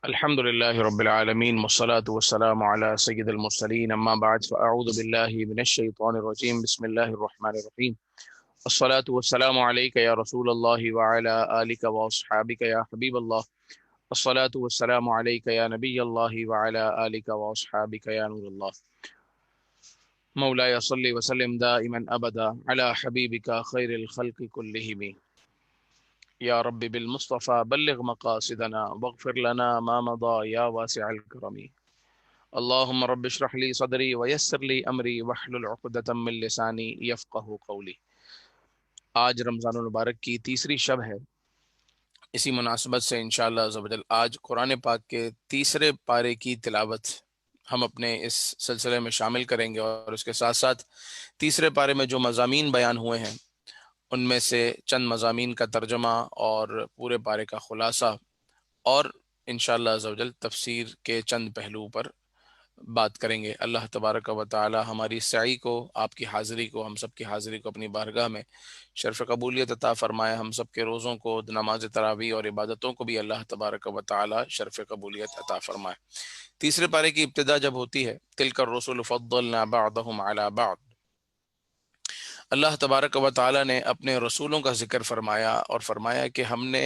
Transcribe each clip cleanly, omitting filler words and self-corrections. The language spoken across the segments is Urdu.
الحمد لله رب العالمين والصلاة والسلام على سيد المرسلين أما بعد فأعوذ بالله من الشيطان الرجيم بسم الله الرحمن الرحيم الصلاة والسلام عليك يا رسول الله وعلى آلك وأصحابك يا حبيب الله الصلاة والسلام عليك يا نبي الله وعلى آلك وأصحابك يا نور الله مولاي صل وسلم دائما أبدا على حبيبك خير الخلق كلهم يا رب بالمصطفى بلغ مقاصدنا واغفر لنا ما مضى يا واسع الكرم اللهم رب اشرح لي صدري ويسر لي امری واحلل عقدة من لسانی یفقهوا قولی۔ آج رمضان المبارک کی تیسری شب ہے۔ اسی مناسبت سے انشاءاللہ عز و جل آج قرآن پاک کے تیسرے پارے کی تلاوت ہم اپنے اس سلسلے میں شامل کریں گے، اور اس کے ساتھ ساتھ تیسرے پارے میں جو مضامین بیان ہوئے ہیں ان میں سے چند مضامین کا ترجمہ اور پورے پارے کا خلاصہ، اور انشاءاللہ عز و جل تفسیر کے چند پہلو پر بات کریں گے۔ اللہ تبارک و تعالی ہماری سعی کو، آپ کی حاضری کو، ہم سب کی حاضری کو اپنی بارگاہ میں شرف قبولیت عطا فرمائے۔ ہم سب کے روزوں کو، نماز تراویح اور عبادتوں کو بھی اللہ تبارک و تعالی شرف قبولیت عطا فرمائے۔ تیسرے پارے کی ابتدا جب ہوتی ہے تلک الرسل فضلنا بعضهم علی بعض، اللہ تبارک و تعالی نے اپنے رسولوں کا ذکر فرمایا اور فرمایا کہ ہم نے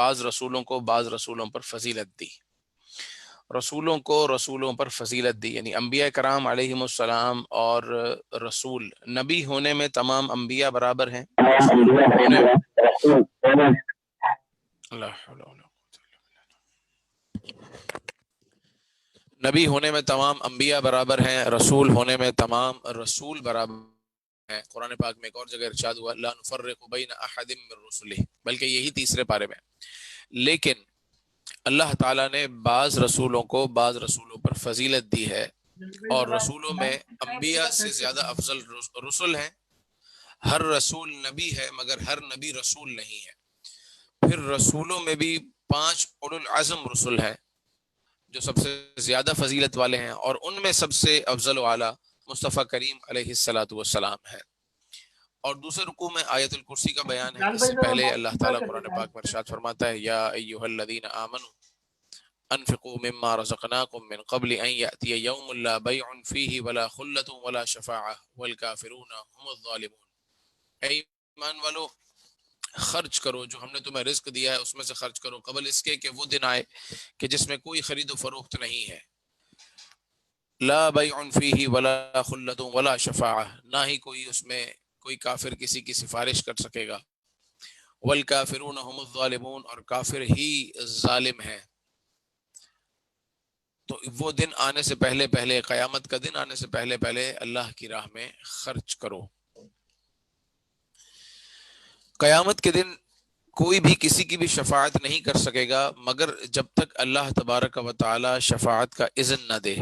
بعض رسولوں کو بعض رسولوں پر فضیلت دی، رسولوں کو رسولوں پر فضیلت دی، یعنی انبیاء کرام علیہم السلام اور رسول، نبی ہونے میں تمام انبیاء برابر ہیں، رسول ہونے اللہ حول ولا قوة الا باللہ، نبی ہونے میں تمام انبیاء برابر ہیں، رسول ہونے میں تمام رسول برابر ہیں۔ قرآن پاک میں ایک اور جگہ ارشاد ہوا لا نفرق بین احد من رسلہ، بلکہ یہی تیسرے پارے میں۔ لیکن اللہ تعالیٰ نے بعض رسولوں کو بعض رسولوں پر فضیلت دی ہے، اور رسولوں میں انبیاء سے زیادہ افضل رسل ہیں۔ ہر رسول نبی ہے مگر ہر نبی رسول نہیں ہے۔ پھر رسولوں میں بھی 5 اولو العزم رسل ہیں جو سب سے زیادہ فضیلت والے ہیں، اور ان میں سب سے افضل و اعلیٰ مصطفیٰ کریم علیہ الصلاۃ والسلام ہے۔ اور دوسرے رکوع میں آیت الکرسی کا بیان ہے۔ اس سے پہلے اللہ تعالیٰ قرآن پاک میں ارشاد فرماتا ہے یا ایھا الذین آمنوا انفقوا مما رزقناکم من قبل ان یأتی یوم لا بیع فیہ ولا خلة ولا شفاعہ والکافرون هم الظالمون، اے ایمان والو خرچ کرو، جو ہم نے تمہیں رزق دیا ہے اس میں سے خرچ کرو، قبل اس کے کہ وہ دن آئے کہ جس میں کوئی خرید و فروخت نہیں ہے، لا بیع فیہ ولا خلة ولا شفاعہ، نہ ہی کوئی اس میں کوئی کافر کسی کی سفارش کر سکے گا، والکافرون هم الظالمون، اور کافر ہی ظالم ہیں۔ تو وہ دن آنے سے پہلے پہلے، قیامت کا دن آنے سے پہلے پہلے اللہ کی راہ میں خرچ کرو۔ قیامت کے دن کوئی بھی کسی کی بھی شفاعت نہیں کر سکے گا مگر جب تک اللہ تبارک و تعالی شفاعت کا اذن نہ دے۔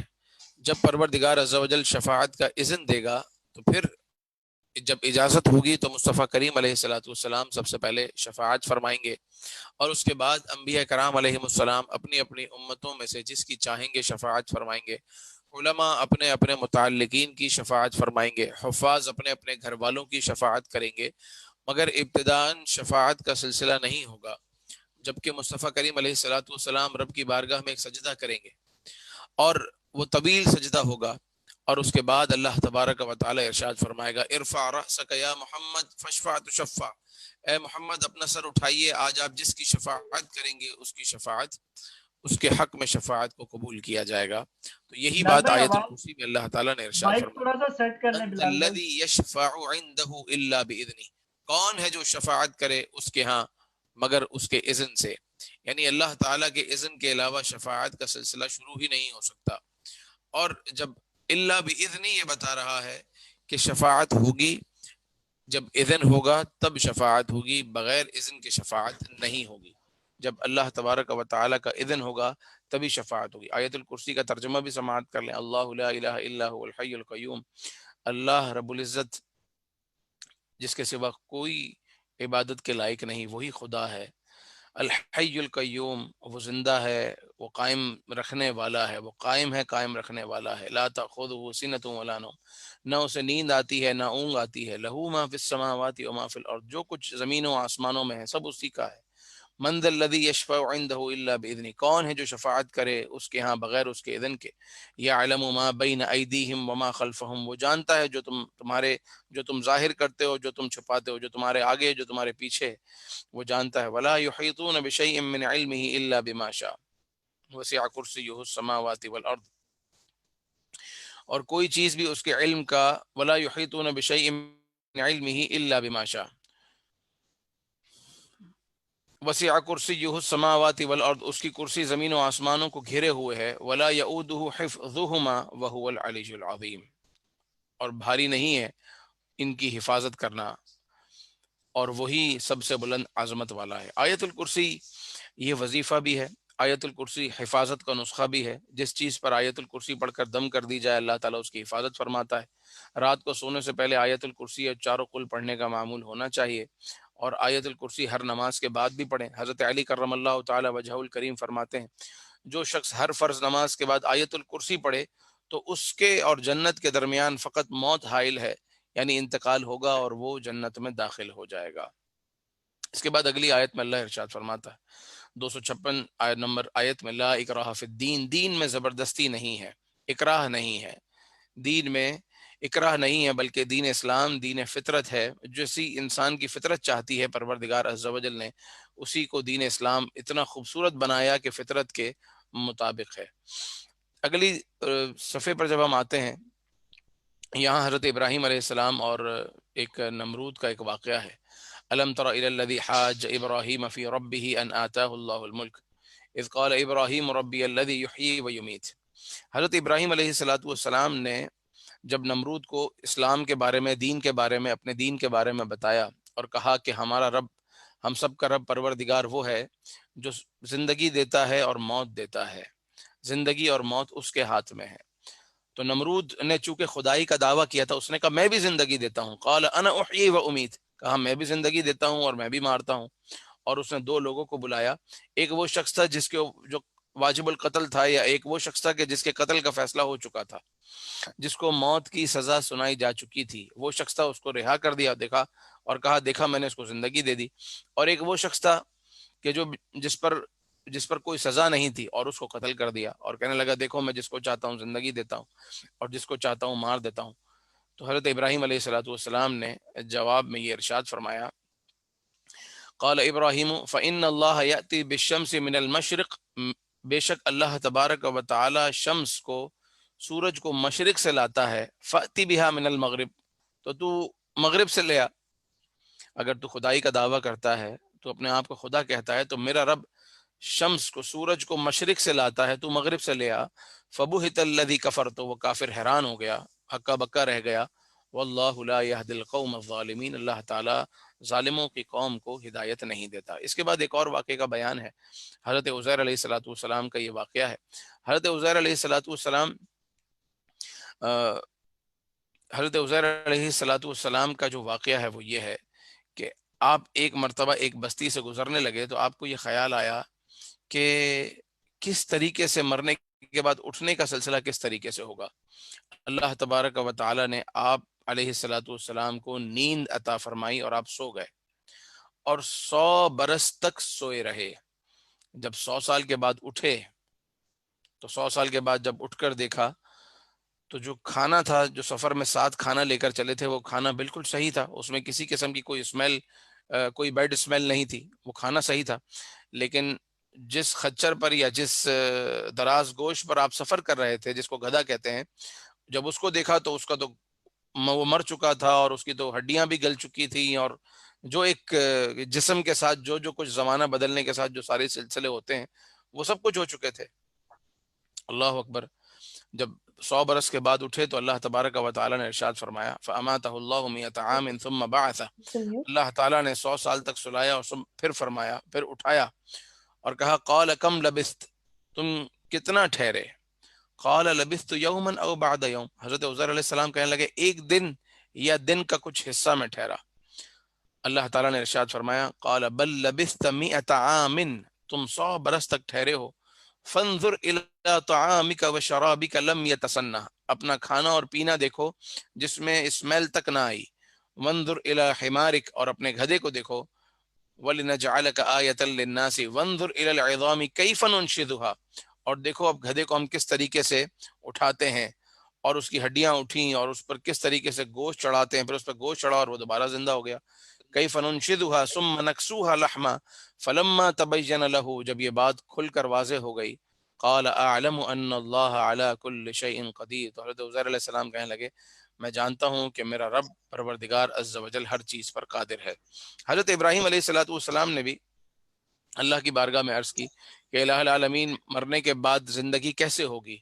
جب پروردگار عز و جل شفاعت کا اذن دے گا تو پھر جب اجازت ہوگی تو مصطفیٰ کریم علیہ الصلاۃ والسلام سب سے پہلے شفاعت فرمائیں گے، اور اس کے بعد انبیاء کرام علیہم السلام اپنی اپنی امتوں میں سے جس کی چاہیں گے شفاعت فرمائیں گے، علماء اپنے اپنے متعلقین کی شفاعت فرمائیں گے، حفاظ اپنے اپنے گھر والوں کی شفاعت کریں گے، مگر ابتداءً شفاعت کا سلسلہ نہیں ہوگا جبکہ مصطفیٰ کریم علیہ الصلاۃ والسلام رب کی بارگاہ میں ایک سجدہ کریں گے، اور وہ طویل سجدہ ہوگا، اور اس کے بعد اللہ تبارک و تعالی ارشاد فرمائے گا ارفع رأسک یا محمد فاشفع تشفع، اے محمد اپنا سر اٹھائیے، آج آپ جس کی شفاعت کریں گے اس کی شفاعت، اس کے حق میں شفاعت کو قبول کیا جائے گا۔ تو یہی بات آیت الکرسی میں اللہ تعالیٰ نے ارشاد فرمایا انت الذی یشفع عندہ الا باذنہ، کون ہے جو شفاعت کرے اس کے ہاں مگر اس کے اذن سے، یعنی اللہ تعالیٰ کے اذن کے علاوہ شفاعت کا سلسلہ شروع ہی نہیں ہو سکتا۔ اور جب الا باذن یہ بتا رہا ہے کہ شفاعت ہوگی، جب اذن ہوگا تب شفاعت ہوگی، بغیر اذن کے شفاعت نہیں ہوگی۔ جب اللہ تبارک و تعالیٰ کا اذن ہوگا تبھی شفاعت ہوگی۔ آیت الکرسی کا ترجمہ بھی سماعت کر لیں، اللہ لا الہ الا هو الحی القیوم، اللہ رب العزت جس کے سوا کوئی عبادت کے لائق نہیں، وہی خدا ہے، الحی القیوم، وہ زندہ ہے، وہ قائم رکھنے والا ہے، وہ قائم ہے، قائم رکھنے والا ہے، لا تأخذہ سنۃ ولا نوم، نہ اسے نیند آتی ہے نہ اونگ آتی ہے، لہ ما فی السماوات و ما فی الارض، جو کچھ زمینوں آسمانوں میں ہے سب اسی کا ہے، من ذا الذی یشفع عندہ الا باذنہ، کون ہے جو شفاعت کرے اس کے ہاں بغیر اس کے اذن کے، یعلم ما بین ایدیہم وما خلفہم، وہ جانتا ہے جو تم ظاہر کرتے ہو، جو تم چھپاتے ہو، جو تمہارے آگے جو تمہارے پیچھے، وہ جانتا ہے۔ ولا یحیطون بشیء من علمہ الا بما شاء وسع کرسیہ السماوات والارض، اور کوئی چیز بھی اس کے علم کا، ولا یحیطون بشیء من علمہ الا بما شاء وسع کرسیہ السماوات والارض، اس کی کرسی زمین و آسمانوں کو گھیرے ہوئے ہے۔ ولا یؤودہ حفظہما وہو العلی العظیم، اور بھاری نہیں ہے ان کی حفاظت کرنا، اور وہی سب سے بلند عظمت والا ہے۔ آیت الکرسی یہ وظیفہ بھی ہے، آیت الکرسی حفاظت کا نسخہ بھی ہے۔ جس چیز پر آیت الکرسی پڑھ کر دم کر دی جائے اللہ تعالیٰ اس کی حفاظت فرماتا ہے۔ رات کو سونے سے پہلے آیت الکرسی اور چاروں قل پڑھنے کا معمول ہونا چاہیے، اور آیت الکرسی ہر نماز کے بعد بھی پڑھیں۔ حضرت علی کرم اللہ تعالی وجہہ الکریم فرماتے ہیں جو شخص ہر فرض نماز کے بعد آیت الکرسی پڑھے تو اس کے اور جنت کے درمیان فقط موت حائل ہے، یعنی انتقال ہوگا اور وہ جنت میں داخل ہو جائے گا۔ اس کے بعد اگلی آیت میں اللہ ارشاد فرماتا ہے 256 آیت نمبر آیت میں، لا اکراہ فی الدین، دین میں زبردستی نہیں ہے، اکراہ نہیں ہے، دین میں اکراہ نہیں ہے، بلکہ دین اسلام دین فطرت ہے۔ جیسی انسان کی فطرت چاہتی ہے پروردگار عز و جل نے اسی کو دین اسلام اتنا خوبصورت بنایا کہ فطرت کے مطابق ہے۔ اگلی صفحے پر جب ہم آتے ہیں، یہاں حضرت ابراہیم علیہ السلام اور ایک نمرود کا ایک واقعہ ہے۔ الم تر الی الذی حاج ابراہیم فی ربہ ان آتاہ اللہ الملک اذ قال ابراہیم ربی الذی یحیی و یمیت۔ حضرت ابراہیم علیہ السلام نے جب نمرود کو اسلام کے بارے میں، دین کے بارے میں، اپنے دین کے بارے میں بتایا اور کہا کہ ہمارا رب، ہم سب کا رب پروردگار وہ ہے جو زندگی دیتا ہے اور موت دیتا ہے، زندگی اور موت اس کے ہاتھ میں ہے۔ تو نمرود نے چونکہ خدائی کا دعویٰ کیا تھا، اس نے کہا میں بھی زندگی دیتا ہوں، قال انا احیی و امید، کہا میں بھی زندگی دیتا ہوں اور میں بھی مارتا ہوں۔ اور اس نے دو لوگوں کو بلایا، ایک وہ شخص تھا جس کے جو واجب القتل تھا، یا ایک وہ شخص تھا کہ جس کے قتل کا فیصلہ ہو چکا تھا، جس کو موت کی سزا سنائی جا چکی تھی۔ وہ شخص تھا، اس کو رہا کر دیا، دیکھا اور کہا دیکھا میں نے اس کو زندگی دے دی۔ اور ایک وہ شخص تھا کہ جس پر کوئی سزا نہیں تھی اور اس کو قتل کر دیا، اور کہنے لگا دیکھو میں جس کو چاہتا ہوں زندگی دیتا ہوں اور جس کو چاہتا ہوں مار دیتا ہوں۔ تو حضرت ابراہیم علیہ السلام نے جواب میں یہ ارشاد فرمایا، قال ابراہیم فإن اللہ یأتی بالشمس من المشرق، بے شک اللہ تبارک و تعالی شمس کو، سورج کو مشرق سے لاتا ہے، فأتی بها من المغرب، تو مغرب سے لے آ۔ اگر تو خدائی کا دعویٰ کرتا ہے، تو اپنے آپ کو خدا کہتا ہے، تو میرا رب شمس کو، سورج کو مشرق سے لاتا ہے، تو مغرب سے لے آ۔ فبہت الذی کفر، تو وہ کافر حیران ہو گیا، ہکا بکا رہ گیا۔ واللہ لا یہدی القوم الظالمین، اللہ تعالیٰ ظالموں کی قوم کو ہدایت نہیں دیتا۔ اس کے بعد ایک اور واقعے کا بیان ہے، حضرت عزیر علیہ السلام کا یہ واقعہ ہے۔ حضرت عزیر علیہ السلام حضرت عزیر علیہ السلام کا جو واقعہ ہے وہ یہ ہے کہ آپ ایک مرتبہ ایک بستی سے گزرنے لگے تو آپ کو یہ خیال آیا کہ کس طریقے سے مرنے کے بعد اٹھنے کا سلسلہ کس طریقے سے ہوگا۔ اللہ تبارک و تعالی نے آپ علیہ السلام کو نیند عطا فرمائی اور آپ سو گئے، اور 100 برس تک سوئے رہے۔ جب 100 سال کے بعد اٹھے تو 100 سال کے بعد جب اٹھ کر دیکھا تو جو کھانا تھا، جو سفر میں ساتھ کھانا لے کر چلے تھے، وہ کھانا بالکل صحیح تھا، اس میں کسی قسم کی کوئی اسمیل، کوئی بیڈ اسمیل نہیں تھی، وہ کھانا صحیح تھا۔ لیکن جس خچر پر یا جس دراز گوشت پر آپ سفر کر رہے تھے، جس کو گدھا کہتے ہیں، جب اس کو دیکھا تو اس کا تو وہ مر چکا تھا اور اس کی تو ہڈیاں بھی گل چکی تھیں، اور جو ایک جسم کے ساتھ جو کچھ زمانہ بدلنے کے ساتھ جو سارے سلسلے ہوتے ہیں وہ سب کچھ ہو چکے تھے۔ اللہ اکبر۔ جب 100 برس کے بعد اٹھے تو اللہ تبارک و تعالی نے ارشاد فرمایا فَأَمَاتَهُ اللَّهُ مِئَةَ عَامٍ ثُمَّ بَعَثَهُ، اللہ تعالیٰ نے 100 سال تک سلایا اور پھر فرمایا، پھر اٹھایا اور کہا قال کم لبثت، تم کتنا ٹھہرے؟ قال لبثت یوما او بعد یوم، حضرت عزیر علیہ السلام کہنے لگے ایک دن یا دن کا کچھ حصہ میں ٹھہرا۔ اللہ تعالیٰ نے ارشاد فرمایا قال بل لبثت 100 عام، تم 100 برس تک ٹھہرے ہو۔ فانظر الى طعامك وشرابك لم يتسنہ، اپنا کھانا اور پینا دیکھو جس میں اسمیل تک نہ آئی۔ وانظر الى حمارك، اور اپنے گدھے کو دیکھو، وَلِنَجْعَلَكَ آيَةً لِلنَّاسِ وَانظُرْ إِلَى الْعِظَامِ كَيْفَ نُنشِزُهَا، اور دیکھو اب گدھے کو ہم کس طریقے سے اٹھاتے ہیں، اور اس کی ہڈیاں اٹھیں اور اس پر کس طریقے سے گوشت چڑھاتے ہیں، پھر اس پر گوشت چڑھا اور وہ دوبارہ زندہ ہو گیا. كَيْفَ نُنشِزُهَا ثُمَّ نَكْسُوهَا لَحْمًا فَلَمَّا تَبَيَّنَ لَهُ، جب یہ بات کھل کر واضح ہو گئی، قَالَ أَعْلَمُ أَنَّ اللَّهَ عَلَى كُلِّ شَيْءٍ قَدِيرٌ، تو حضرت عزیر علیہ السلام کہنے لگے میں جانتا ہوں کہ میرا رب پروردگار عز و جل ہر چیز پر قادر ہے. حضرت ابراہیم علیہ الصلوۃ والسلام نے بھی اللہ کی بارگاہ میں عرض کی کہ الہ العالمین مرنے کے بعد زندگی کیسے ہوگی؟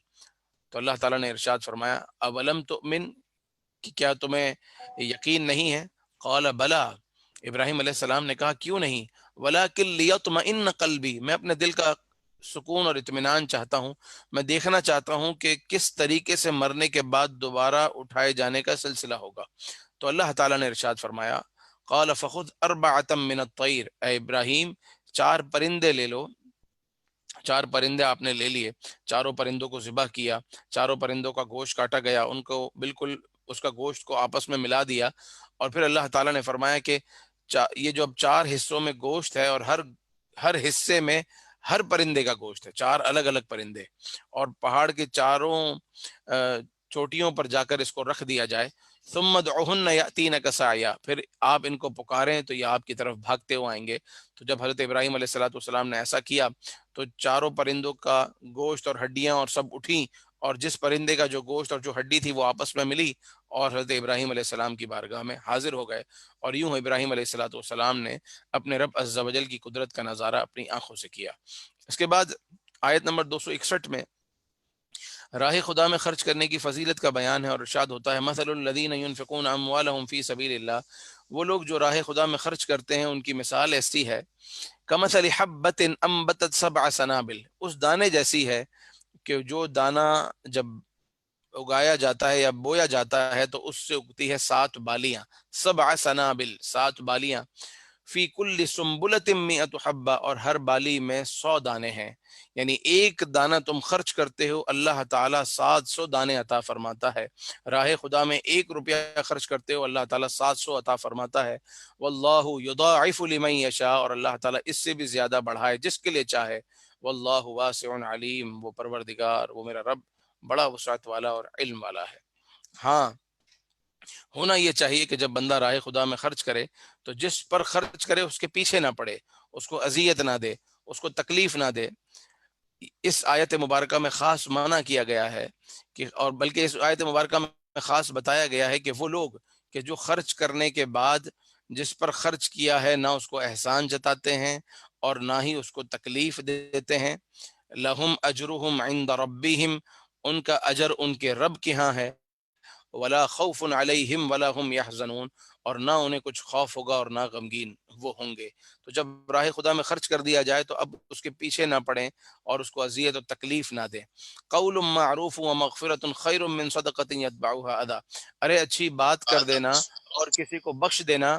تو اللہ تعالیٰ نے ارشاد فرمایا اولم تؤمن، کہ کیا تمہیں یقین نہیں ہے؟ قال بلا، ابراہیم علیہ السلام نے کہا کیوں نہیں، ولکن لیطمئن قلبی، میں اپنے دل کا سکون اور اطمینان چاہتا ہوں، میں دیکھنا چاہتا ہوں کہ کس طریقے سے مرنے کے بعد دوبارہ اٹھائے جانے کا سلسلہ ہوگا. تو اللہ تعالیٰ نے ارشاد فرمایا قال فخذ اربعۃ من الطیر، اے ابراہیم 4 پرندے لے لو. 4 پرندے آپ نے لے لیے، چاروں پرندوں کو ذبح کیا، چاروں پرندوں کا گوشت کاٹا گیا، ان کو بالکل اس کا گوشت کو آپس میں ملا دیا، اور پھر اللہ تعالیٰ نے فرمایا کہ یہ جو اب 4 حصوں میں گوشت ہے، اور ہر حصے میں ہر پرندے کا گوشت ہے، 4 الگ الگ پرندے، اور پہاڑ کے چاروں چوٹیوں پر جا کر اس کو رکھ دیا جائے. ثم ادعوهن یاتینک سعیا، پھر آپ ان کو پکاریں تو یہ آپ کی طرف بھاگتے ہوئے آئیں گے. تو جب حضرت ابراہیم علیہ الصلوۃ والسلام نے ایسا کیا تو چاروں پرندوں کا گوشت اور ہڈیاں اور سب اٹھیں، اور جس پرندے کا جو گوشت اور جو ہڈی تھی وہ آپس میں ملی اور حضرت ابراہیم علیہ السلام کی بارگاہ میں حاضر ہو گئے. اور یوں ابراہیم علیہ الصلوۃ والسلام نے اپنے رب عز و جل کی قدرت کا نظارہ اپنی آنکھوں سے کیا. اس کے بعد آیت نمبر 261 میں راہ خدا میں خرچ کرنے کی فضیلت کا بیان ہے، اور ارشاد ہوتا ہے مثل الذین ينفقون اموالهم فی سبیل اللہ، وہ لوگ جو راہ خدا میں خرچ کرتے ہیں ان کی مثال ایسی ہے کمثل حبۃ انبتت 7 سنابل، اس دانے جیسی ہے کہ جو دانہ جب اگایا جاتا ہے یا بویا جاتا ہے تو اس سے اگتی ہے 7 بالیاں، 7 سنابل 7 بالیاں، فی کل سنبلۃ 100 حبہ، اور ہر بالی میں 100 دانے ہیں. یعنی ایک دانہ تم خرچ کرتے ہو اللہ تعالیٰ 700 دانے عطا فرماتا ہے. راہ خدا میں 1 روپیہ خرچ کرتے ہو اللہ تعالیٰ 700 عطا فرماتا ہے. واللہ یضاعف لمن یشاء، اور اللہ تعالیٰ اس سے بھی زیادہ بڑھائے جس کے لیے چاہے. واللہ واسع علیم، وہ پروردگار وہ میرا رب بڑا وسعت والا اور علم والا ہے. ہاں ہونا یہ چاہیے کہ جب بندہ راہ خدا میں خرچ کرے تو جس پر خرچ کرے اس کے پیچھے نہ پڑے، اس کو اذیت نہ دے، اس کو تکلیف نہ دے. اس آیت مبارکہ میں خاص منع کیا گیا ہے کہ، اور بلکہ اس آیت مبارکہ میں خاص بتایا گیا ہے کہ وہ لوگ کہ جو خرچ کرنے کے بعد جس پر خرچ کیا ہے نہ اس کو احسان جتاتے ہیں اور نہ ہی اس کو تکلیف دیتے ہیں. لہم اجرہم عند ربہم، ان کا اجر ان کے رب کے ہاں ہے. ولا خوف علیہم ولا هم يحزنون، اور نہ انہیں کچھ خوف ہوگا اور نہ غمگین وہ ہوں گے. تو جب راہ خدا میں خرچ کر دیا جائے تو اب اس کے پیچھے نہ پڑیں اور اس کو اذیت و تکلیف نہ دیں. قول معروف ومغفرۃ خیر من صدقۃ یتبعها اذی، ارے اچھی بات کر دینا اور کسی کو بخش دینا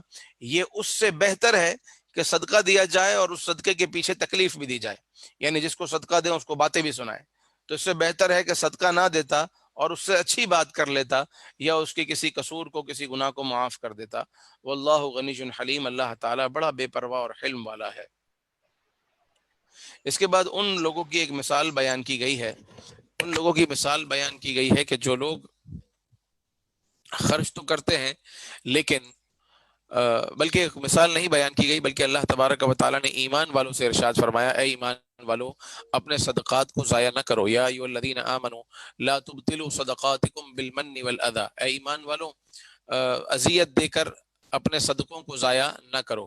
یہ اس سے بہتر ہے کہ صدقہ دیا جائے اور اس صدقے کے پیچھے تکلیف بھی دی جائے. یعنی جس کو صدقہ دیں اس کو باتیں بھی سنائیں، تو اس سے بہتر ہے کہ صدقہ نہ دیتا اور اس سے اچھی بات کر لیتا، یا اس کے کسی قصور کو کسی گناہ کو معاف کر دیتا. واللہ غنی حلیم، اللہ تعالیٰ بڑا بے پرواہ اور حلم والا ہے. اس کے بعد ان لوگوں کی ایک مثال بیان کی گئی ہے، ان لوگوں کی مثال بیان کی گئی ہے کہ جو لوگ خرچ تو کرتے ہیں لیکن بلکہ ایک مثال نہیں بیان کی گئی، بلکہ اللہ تبارک و تعالیٰ نے ایمان والوں سے ارشاد فرمایا اے ایمان والو اپنے صدقات کو ضائع نہ کرو. یا ایھا الذین آمنوا لا تبطلوا صدقاتکم بالمن والاذی، اے ایمان والو اذیت دے کر اپنے صدقوں کو ضائع نہ کرو.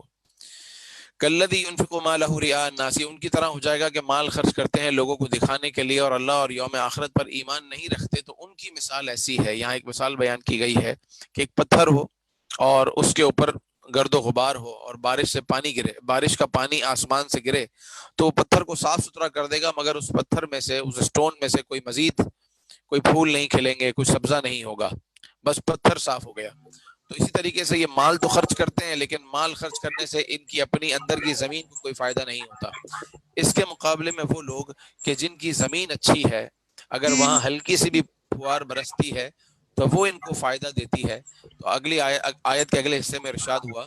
کالذی ينفق مالہ رئاء الناس، ان کی طرح ہو جائے گا کہ مال خرچ کرتے ہیں لوگوں کو دکھانے کے لیے اور اللہ اور یوم آخرت پر ایمان نہیں رکھتے. تو ان کی مثال ایسی ہے، یہاں ایک مثال بیان کی گئی ہے کہ ایک پتھر ہو اور اس کے اوپر گرد و غبار ہو اور بارش سے پانی گرے، بارش کا پانی آسمان سے گرے تو وہ پتھر کو صاف ستھرا کر دے گا، مگر اس پتھر میں سے، اس سٹون میں سے کوئی مزید کوئی پھول نہیں کھلیں گے، کوئی سبزہ نہیں ہوگا، بس پتھر صاف ہو گیا. تو اسی طریقے سے یہ مال تو خرچ کرتے ہیں لیکن مال خرچ کرنے سے ان کی اپنی اندر کی زمین کو کوئی فائدہ نہیں ہوتا. اس کے مقابلے میں وہ لوگ کہ جن کی زمین اچھی ہے، اگر وہاں ہلکی سی بھی پھوار برستی ہے تو وہ ان کو فائدہ دیتی ہے. تو اگلی آیت کے اگلے حصے میں ارشاد ہوا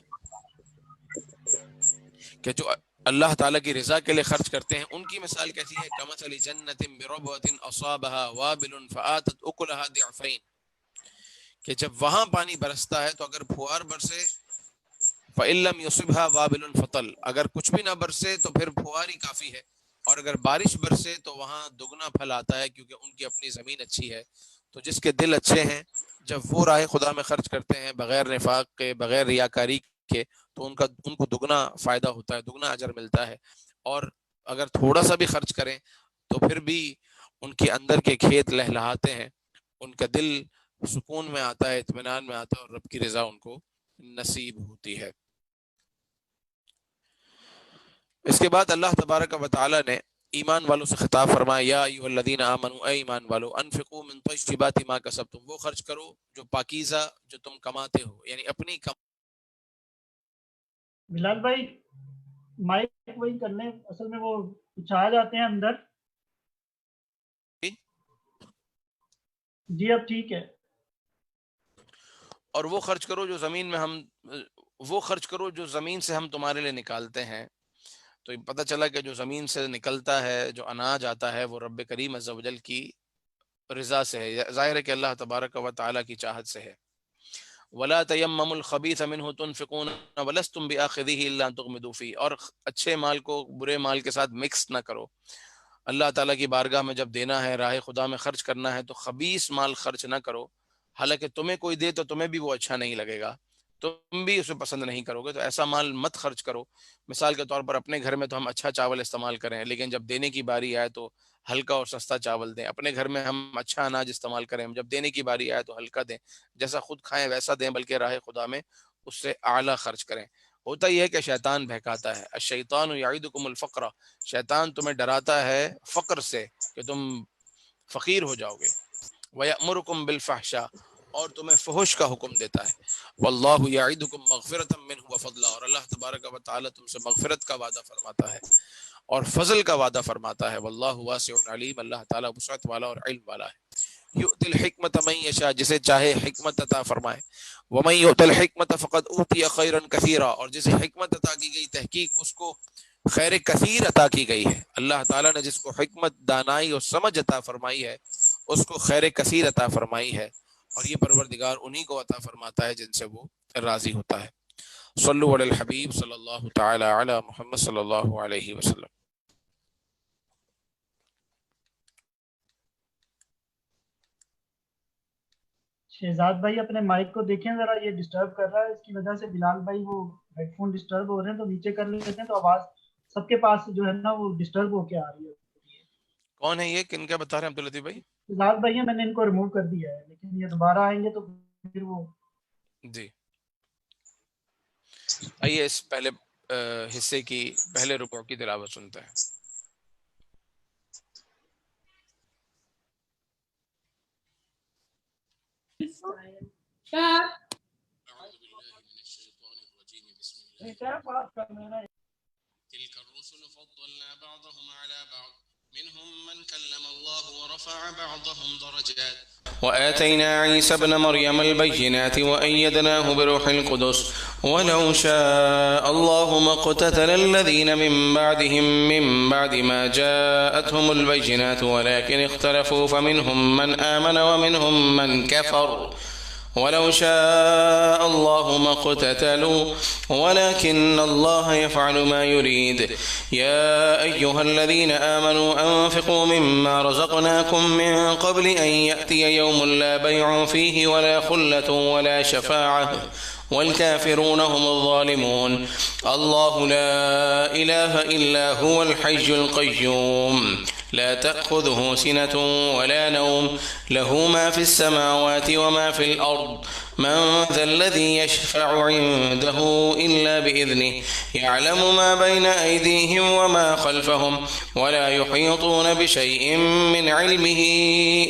کہ جو اللہ تعالیٰ کی رضا کے لیے خرچ کرتے ہیں ان کی مثال کیسی ہے؟ کمثل جنت بربوۃ اصابها وابل فآتت اکلها ضعفین، کہ جب وہاں پانی برستا ہے تو اگر پھوار برسے فإن لم يصبها وابل فطل، اگر کچھ بھی نہ برسے تو پھر پھوار ہی کافی ہے، اور اگر بارش برسے تو وہاں دگنا پھل آتا ہے کیونکہ ان کی اپنی زمین اچھی ہے۔ تو جس کے دل اچھے ہیں جب وہ راہ خدا میں خرچ کرتے ہیں بغیر نفاق کے، بغیر ریاکاری کے، تو ان کو دگنا فائدہ ہوتا ہے، دگنا اجر ملتا ہے۔ اور اگر تھوڑا سا بھی خرچ کریں تو پھر بھی ان کے اندر کے کھیت لہلہاتے ہیں، ان کا دل سکون میں آتا ہے، اطمینان میں آتا ہے، اور رب کی رضا ان کو نصیب ہوتی ہے۔ اس کے بعد اللہ تبارک و تعالی نے ایمان والوں سے خطاب فرمایا، یا ایھا الذین آمنوا، اے ایمان والو، انفقوا من طیبات ما کسبتم، وہ خرچ کرو جو پاکیزہ جو تم کماتے ہو، یعنی اپنی بلال بھائی مائک وہی کر لیں، اصل میں وہ کچھ آ جاتے ہیں اندر۔ جی اب ٹھیک ہے۔ اور وہ خرچ کرو جو زمین میں وہ خرچ کرو جو زمین سے ہم تمہارے لیے نکالتے ہیں۔ تو پتہ چلا کہ جو زمین سے نکلتا ہے، جو اناج آتا ہے، وہ رب کریم عز و جل کی رضا سے ہے، ظاہر ہے کہ اللہ تبارک و تعالی کی چاہت سے ہے۔ ولا تیمموا الخبیث منہ تنفقون ولستم بآخذہ الا ان تغمضوا فیہ، اور اچھے مال کو برے مال کے ساتھ مکس نہ کرو۔ اللہ تعالیٰ کی بارگاہ میں جب دینا ہے، راہ خدا میں خرچ کرنا ہے، تو خبیث مال خرچ نہ کرو، حالانکہ تمہیں کوئی دے تو تمہیں بھی وہ اچھا نہیں لگے گا، تم بھی اسے پسند نہیں کرو گے، تو ایسا مال مت خرچ کرو۔ مثال کے طور پر اپنے گھر میں تو ہم اچھا چاول استعمال کریں، لیکن جب دینے کی باری آئے تو ہلکا اور سستا چاول دیں۔ اپنے گھر میں ہم اچھا اناج استعمال کریں، جب دینے کی باری آئے تو ہلکا دیں، جیسا خود کھائیں ویسا دیں، بلکہ راہ خدا میں اس سے اعلیٰ خرچ کریں۔ ہوتا یہ ہے کہ شیطان بہکاتا ہے، الشیطان یعدکم الفقر، شیطان تمہیں ڈراتا ہے فقر سے کہ تم فقیر ہو جاؤ گے، وَيَأْمُرُكُمْ بِالْفَحْشَاءِ، اور تمہیں فحش کا حکم دیتا ہے، واللہ یعدکم مغفرۃ منہ وفضلا، اور اللہ تبارک و تعالی تم سے مغفرت کا وعدہ فرماتا ہے اور فضل کا وعدہ فرماتا ہے، واللہ واسع علیم، اللہ تعالیٰ وسعت والا اور علم والا ہے۔ یؤتی الحکمت من یشاء، جسے چاہے حکمت عطا فرمائے، ومن یؤت الحکمت فقد اوتی خیرا کثیرا، اور جسے حکمت عطا کی گئی تحقیق اس کو خیر کثیر عطا کی گئی ہے۔ اللہ تعالیٰ نے جس کو حکمت، دانائی اور سمجھ عطا فرمائی ہے اس کو خیر کثیر عطا فرمائی ہے، اور یہ پروردگار انہی کو عطا فرماتا ہے جن سے وہ راضی ہوتا ہے۔ صلو علی الحبیب صلی اللہ تعالی علی محمد صلی اللہ علیہ وسلم۔ شہزاد بھائی اپنے مائک کو دیکھیں ذرا، یہ ڈسٹرب کر رہا ہے، اس کی وجہ سے بلال بھائی وہ ہیڈ فون ڈسٹرب ہو رہے ہیں، تو نیچے کر لیتے ہیں تو آواز سب کے پاس جو ہے نا وہ ڈسٹرب ہو کے آ رہی ہے۔ کون ہے یہ؟ کن کا بتا رہے ہیں عبداللطیف بھائی؟ شہزاد بھائی ہیں، میں نے ان کو ریموو کر دیا ہے، لیکن یہ دوبارہ آئیں گے تو پھر وہ جی آئیے اس پہلے حصے کی پہلے رکوع کی تلاوت سنتے ہیں۔ تلك الرسل فضلنا بعضهم على بعض منهم من كلم الله ورفع بعضهم درجات وآتينا عيسى ابن مريم البينات وأيدناه بروح القدس ولو شاء الله ما اقتتل الذين من بعدهم من بعد ما جاءتهم البينات ولكن اختلفوا فمنهم من آمن ومنهم من كفر ولو شاء الله ما اقتتلوا ولكن الله يفعل ما يريد يا أيها الذين آمنوا أنفقوا مما رزقناكم من قبل أن يأتي يوم لا بيع فيه ولا خلة ولا شفاعة والكافرون هم الظالمون الله لا إله إلا هو الحي القيوم لا تأخذه سنة ولا نوم له ما في السماوات وما في الأرض من ذا الذي يشفع عنده إلا بإذنه يعلم ما بين أيديهم وما خلفهم ولا يحيطون بشيء من علمه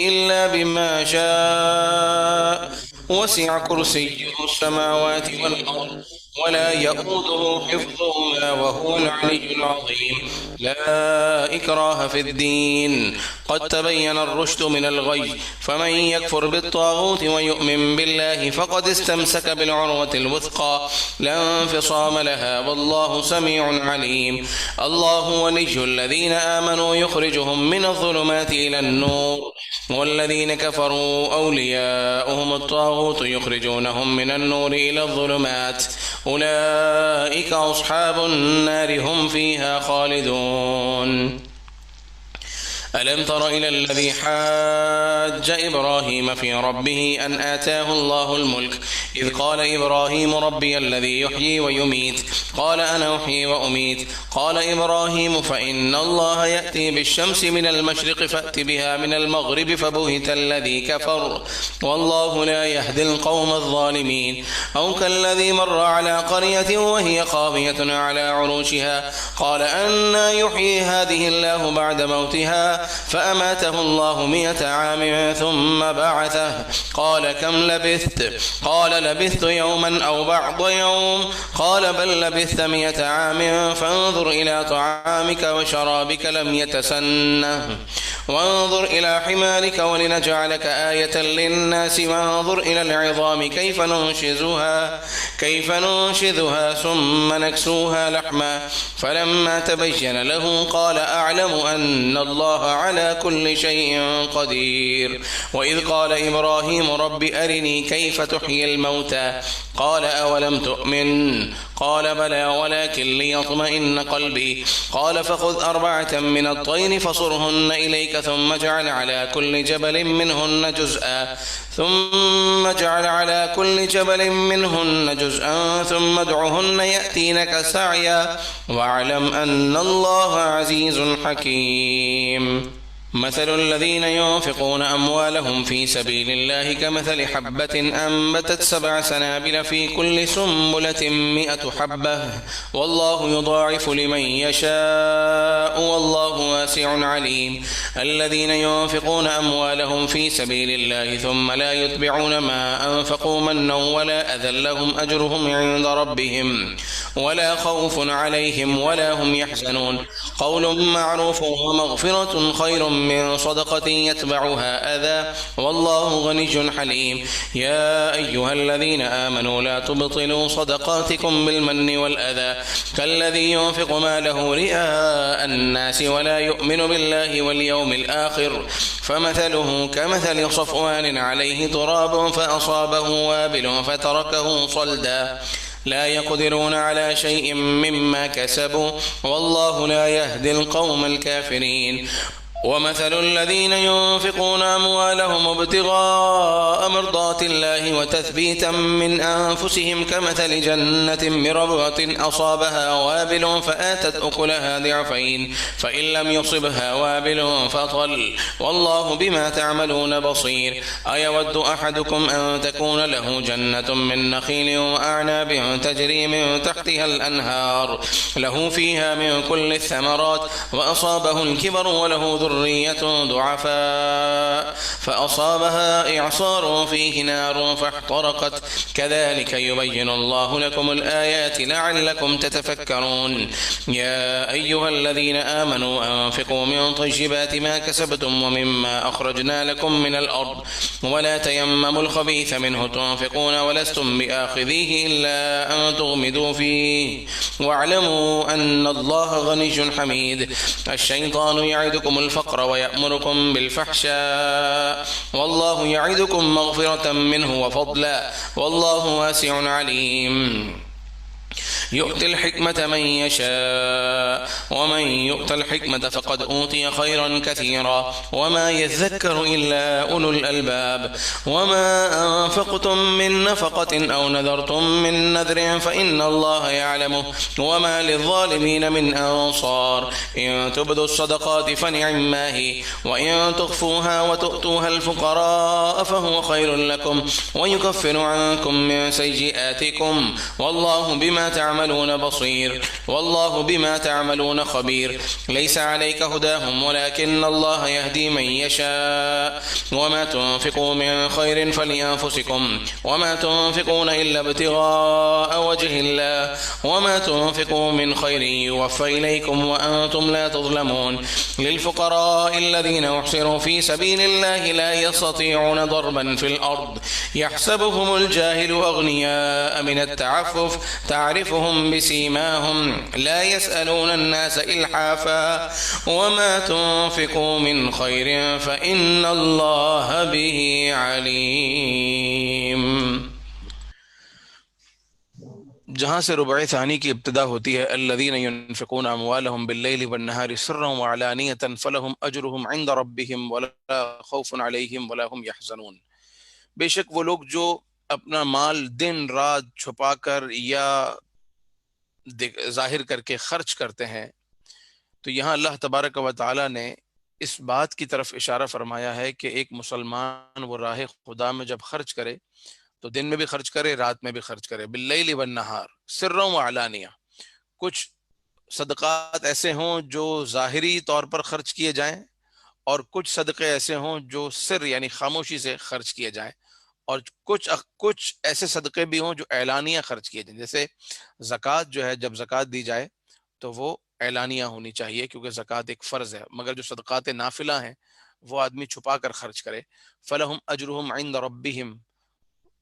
إلا بما شاء وسع كرسيه السماوات والأرض ولا يؤوده حفظهما وهو العلي العظيم. لا إكراه في الدين، قد تبين الرشد من الغي، فمن يكفر بالطاغوت ويؤمن بالله فقد استمسك بالعروة الوثقى لا انفصام لها، والله سميع عليم. الله ولي الذين آمنوا يخرجهم من الظلمات إلى النور، والذين كفروا أولياؤهم الطاغوت يخرجونهم من النور إلى الظلمات، أولئك أصحاب النار هم فيها خالدون. ألم تر إلى الذي حاج إبراهيم في ربه أن آتاه الله الملك إذ قال إبراهيم ربي الذي يحيي ويميت قال أنا أحيي وأميت قال إبراهيم فإن الله يأتي بالشمس من المشرق فأت بها من المغرب فبهت الذي كفر والله لا يهدي القوم الظالمين. أو كالذي مر على قرية وهي خاوية على عروشها قال أنى يحيي هذه الله بعد موتها فأماته الله 100 عام ثم بعثه قال كم لبثت قال لبثت يوما أو بعض يوم قال بل لبثت 100 عام فانظر إلى طعامك وشرابك لم يتسنه وانظر إلى حمارك ولنجعلك آية للناس وانظر إلى العظام كيف ننشزها ثم نكسوها لحما فلما تبين له قال أعلم أن الله على كل شيء قدير. وإذ قال إبراهيم رب أرني كيف تحيي الموتى قال أولم تؤمن قال بلى ولكن ليطمئن قلبي قال فخذ 4 من الطير فصرهن إليك ثم اجعل على كل جبل منهن جزءا ثم ادعهن يأتينك سعيا واعلم أن الله عزيز حكيم. مثل الذين ينفقون أموالهم في سبيل الله كمثل حبة أنبتت 7 سنابل في كل سنبلة 100 حبة والله يضاعف لمن يشاء والله واسع عليم. الذين ينفقون أموالهم في سبيل الله ثم لا يتبعون ما أنفقوا منا ولا أذى لهم أجرهم عند ربهم ولا خوف عليهم ولا هم يحزنون. قول معروف ومغفرة خير من صدقة يتبعها أذى والله غني حليم. يا أيها الذين آمنوا لا تبطلوا صدقاتكم بالمن والأذى كالذي ينفق ماله رئاء الناس ولا يؤمن بالله واليوم الآخر فمثله كمثل صفوان عليه تراب فأصابه وابل فتركه صلدا لا يقدرون على شيء مما كسبوا والله لا يهدي القوم الكافرين. ومثل الذين ينفقون أموالهم ابتغاء مرضات الله وتثبيتا من أنفسهم كمثل جنة بربوة أصابها وابل فآتت أكلها ضعفين فإن لم يصبها وابل فطل والله بما تعملون بصير. أيود أحدكم أن تكون له جنة من نخيل وأعناب تجري من تحتها الأنهار له فيها من كل الثمرات وأصابه الكبر وله ذرية ضعفاء فأصابها إعصار فيه نار فاحترقت كذلك يبين الله لكم الآيات لعلكم تتفكرون. يا أيها الذين آمنوا أنفقوا من طيبات ما كسبتم ومما أخرجنا لكم من الأرض ولا تيمموا الخبيث منه تنفقون ولستم بآخذيه إلا أن تغمدوا فيه واعلموا أن الله غني حميد. الشيطان يعدكم الفقر ويأمركم بالفحشاء والله يعدكم مغفرة منه وفضلا والله واسع عليم. يؤتي الحكمة من يشاء ومن يؤت الحكمة فقد أوتي خيرا كثيرا وما يذكر إلا أولو الألباب. وما أنفقتم من نفقة أو نذرتم من نذر فإن الله يعلمه وما للظالمين من أنصار. إن تبدوا الصدقات فنعما هي وإن تخفوها وتؤتوها الفقراء فهو خير لكم ويكفر عنكم من سيئاتكم والله بما تعملون تعملون بصير والله بما تعملون خبير ليس عليك هداهم ولكن الله يهدي من يشاء وما تنفقوا من خير فلأنفسكم وما تنفقون إلا ابتغاء وجه الله وما تنفقوا من خير يوفى إليكم وأنتم لا تظلمون للفقراء الذين أحصروا في سبيل الله لا يستطيعون ضربا في الأرض يحسبهم الجاهل أغنياء من التعفف تعرفهم بسيماهم لا يسألون الناس إلحافا وما تنفقوا من خير فإن الله به عليم. جہاں سے ربع ثانی کی ابتدا ہوتی ہے الذین ينفقون اموالهم باللیل والنہار سرا وعلانیۃ فلہم اجرهم عند ربهم ولا خوف علیہم ولا هم يحزنون. بے شک وہ لوگ جو اپنا مال دن رات چھپا کر یا ظاہر کر کے خرچ کرتے ہیں، تو یہاں اللہ تبارک و تعالی نے اس بات کی طرف اشارہ فرمایا ہے کہ ایک مسلمان وہ راہ خدا میں جب خرچ کرے تو دن میں بھی خرچ کرے، رات میں بھی خرچ کرے، باللیل والنہار سرا وعلانیہ. کچھ صدقات ایسے ہوں جو ظاہری طور پر خرچ کیے جائیں، اور کچھ صدقے ایسے ہوں جو سر یعنی خاموشی سے خرچ کیے جائیں، اور کچھ ایسے صدقے بھی ہوں جو اعلانیہ خرچ کیے جائیں. جیسے زکوٰۃ جو ہے، جب زکوٰۃ دی جائے تو وہ اعلانیہ ہونی چاہیے کیونکہ زکوٰۃ ایک فرض ہے، مگر جو صدقات نافلہ ہیں وہ آدمی چھپا کر خرچ کرے. فلہم اجرہم عند ربہم،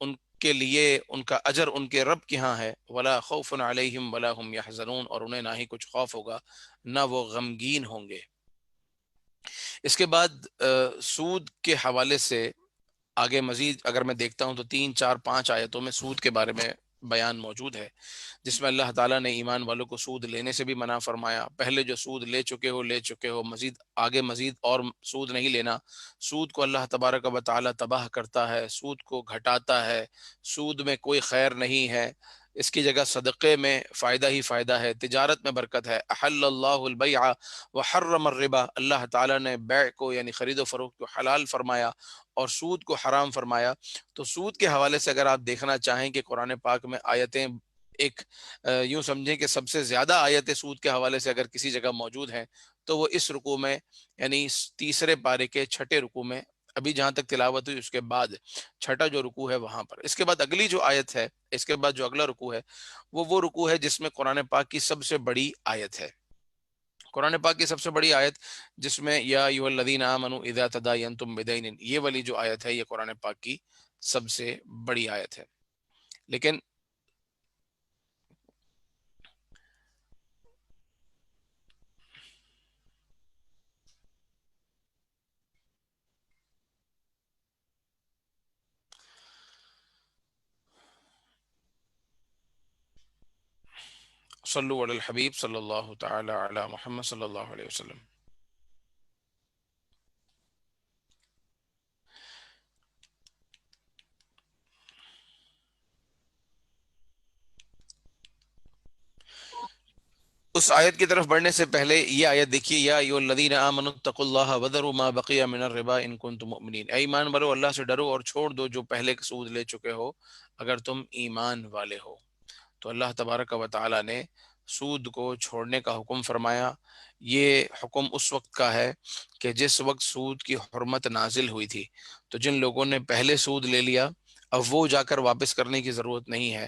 ان کے لیے ان کا اجر ان کے رب کے ہاں ہے. ولا خوف علیہم ولا هم يحزنون، اور انہیں نہ ہی کچھ خوف ہوگا نہ وہ غمگین ہوں گے. اس کے بعد سود کے حوالے سے آگے مزید اگر میں دیکھتا ہوں تو 3 4 5 آیتوں میں سود کے بارے میں بیان موجود ہے، جس میں اللہ تعالیٰ نے ایمان والوں کو سود لینے سے بھی منع فرمایا. پہلے جو سود لے چکے ہو مزید آگے مزید اور سود نہیں لینا. سود کو اللہ تبارک و تعالیٰ تباہ کرتا ہے، سود کو گھٹاتا ہے، سود میں کوئی خیر نہیں ہے، اس کی جگہ صدقے میں فائدہ ہی فائدہ ہے، تجارت میں برکت ہے. احل اللہ البیع وحرم الربا، اللہ تعالیٰ نے بیع کو یعنی خرید و فروخت کو حلال فرمایا اور سود کو حرام فرمایا. تو سود کے حوالے سے اگر آپ دیکھنا چاہیں کہ قرآن پاک میں آیتیں ایک یوں سمجھیں کہ سب سے زیادہ آیتیں سود کے حوالے سے اگر کسی جگہ موجود ہیں تو وہ اس رکوع میں یعنی تیسرے پارے کے چھٹے رکوع میں، ابھی جہاں تک تلاوت ہوئی اس کے بعد چھٹا جو رکوع ہے وہاں پر. اس کے بعد اگلی جو آیت ہے، اس کے بعد جو اگلا رکوع ہے وہ رکوع ہے جس میں قرآن پاک کی سب سے بڑی آیت ہے. قرآن پاک کی سب سے بڑی آیت جس میں یا ایھا الذین آمنوا اذا تداینتم بدین، یہ والی جو آیت ہے یہ قرآن پاک کی سب سے بڑی آیت ہے. لیکن صلو علی الحبیب صلی اللہ تعالی علی محمد صلی اللہ علیہ وسلم. اس آیت کی طرف بڑھنے سے پہلے یہ آیت دیکھیے، یا ایھا الذین آمنوا اتقوا اللہ وذروا ما بقی من الربا ان کنتم مؤمنین. اے ایمان والو اللہ سے ڈرو اور چھوڑ دو جو پہلے سود لے چکے ہو اگر تم ایمان والے ہو. تو اللہ تبارک و تعالی نے سود کو چھوڑنے کا حکم فرمایا. یہ حکم اس وقت کا ہے کہ جس وقت سود کی حرمت نازل ہوئی تھی، تو جن لوگوں نے پہلے سود لے لیا اب وہ جا کر واپس کرنے کی ضرورت نہیں ہے.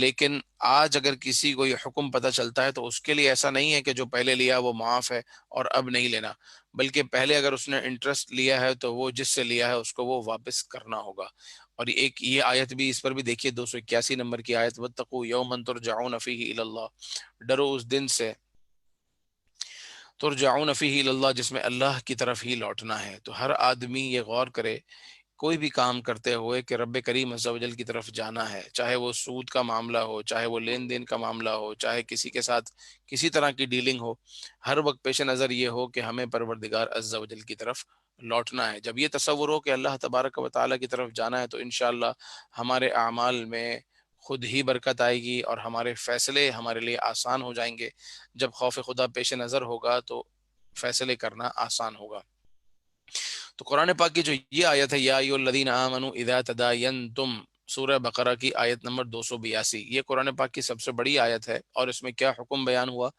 لیکن آج اگر کسی کو یہ حکم پتہ چلتا ہے تو اس کے لیے ایسا نہیں ہے کہ جو پہلے لیا وہ معاف ہے اور اب نہیں لینا، بلکہ پہلے اگر اس نے انٹرسٹ لیا ہے تو وہ جس سے لیا ہے اس کو وہ واپس کرنا ہوگا. اور ایک یہ آیت بھی، اس پر بھی دیکھیے 281 نمبر کی آیت، واتقوا یوما ترجعون فیہ الی اللہ، ڈرو اس دن سے ترجعون فیہ الی اللہ جس میں اللہ کی طرف ہی لوٹنا ہے. تو ہر آدمی یہ غور کرے کوئی بھی کام کرتے ہوئے کہ رب کریم عز و جل کی طرف جانا ہے، چاہے وہ سود کا معاملہ ہو، چاہے وہ لین دین کا معاملہ ہو، چاہے کسی کے ساتھ کسی طرح کی ڈیلنگ ہو، ہر وقت پیش نظر یہ ہو کہ ہمیں پروردگار عز و جل کی طرف لوٹنا ہے. جب یہ تصور ہو کہ اللہ تبارک و تعالیٰ کی طرف جانا ہے تو انشاءاللہ ہمارے اعمال میں خود ہی برکت آئے گی اور ہمارے فیصلے ہمارے لیے آسان ہو جائیں گے. جب خوف خدا پیش نظر ہوگا تو فیصلے کرنا آسان ہوگا. تو قرآن پاک کی جو یہ آیت ہے یا ایھا الذین آمنوا اذا تداینتم سورہ بقرہ کی آیت نمبر 282. یہ قرآن پاک کی سب سے بڑی آیت ہے، اور اس میں کیا حکم بیان ہوا؟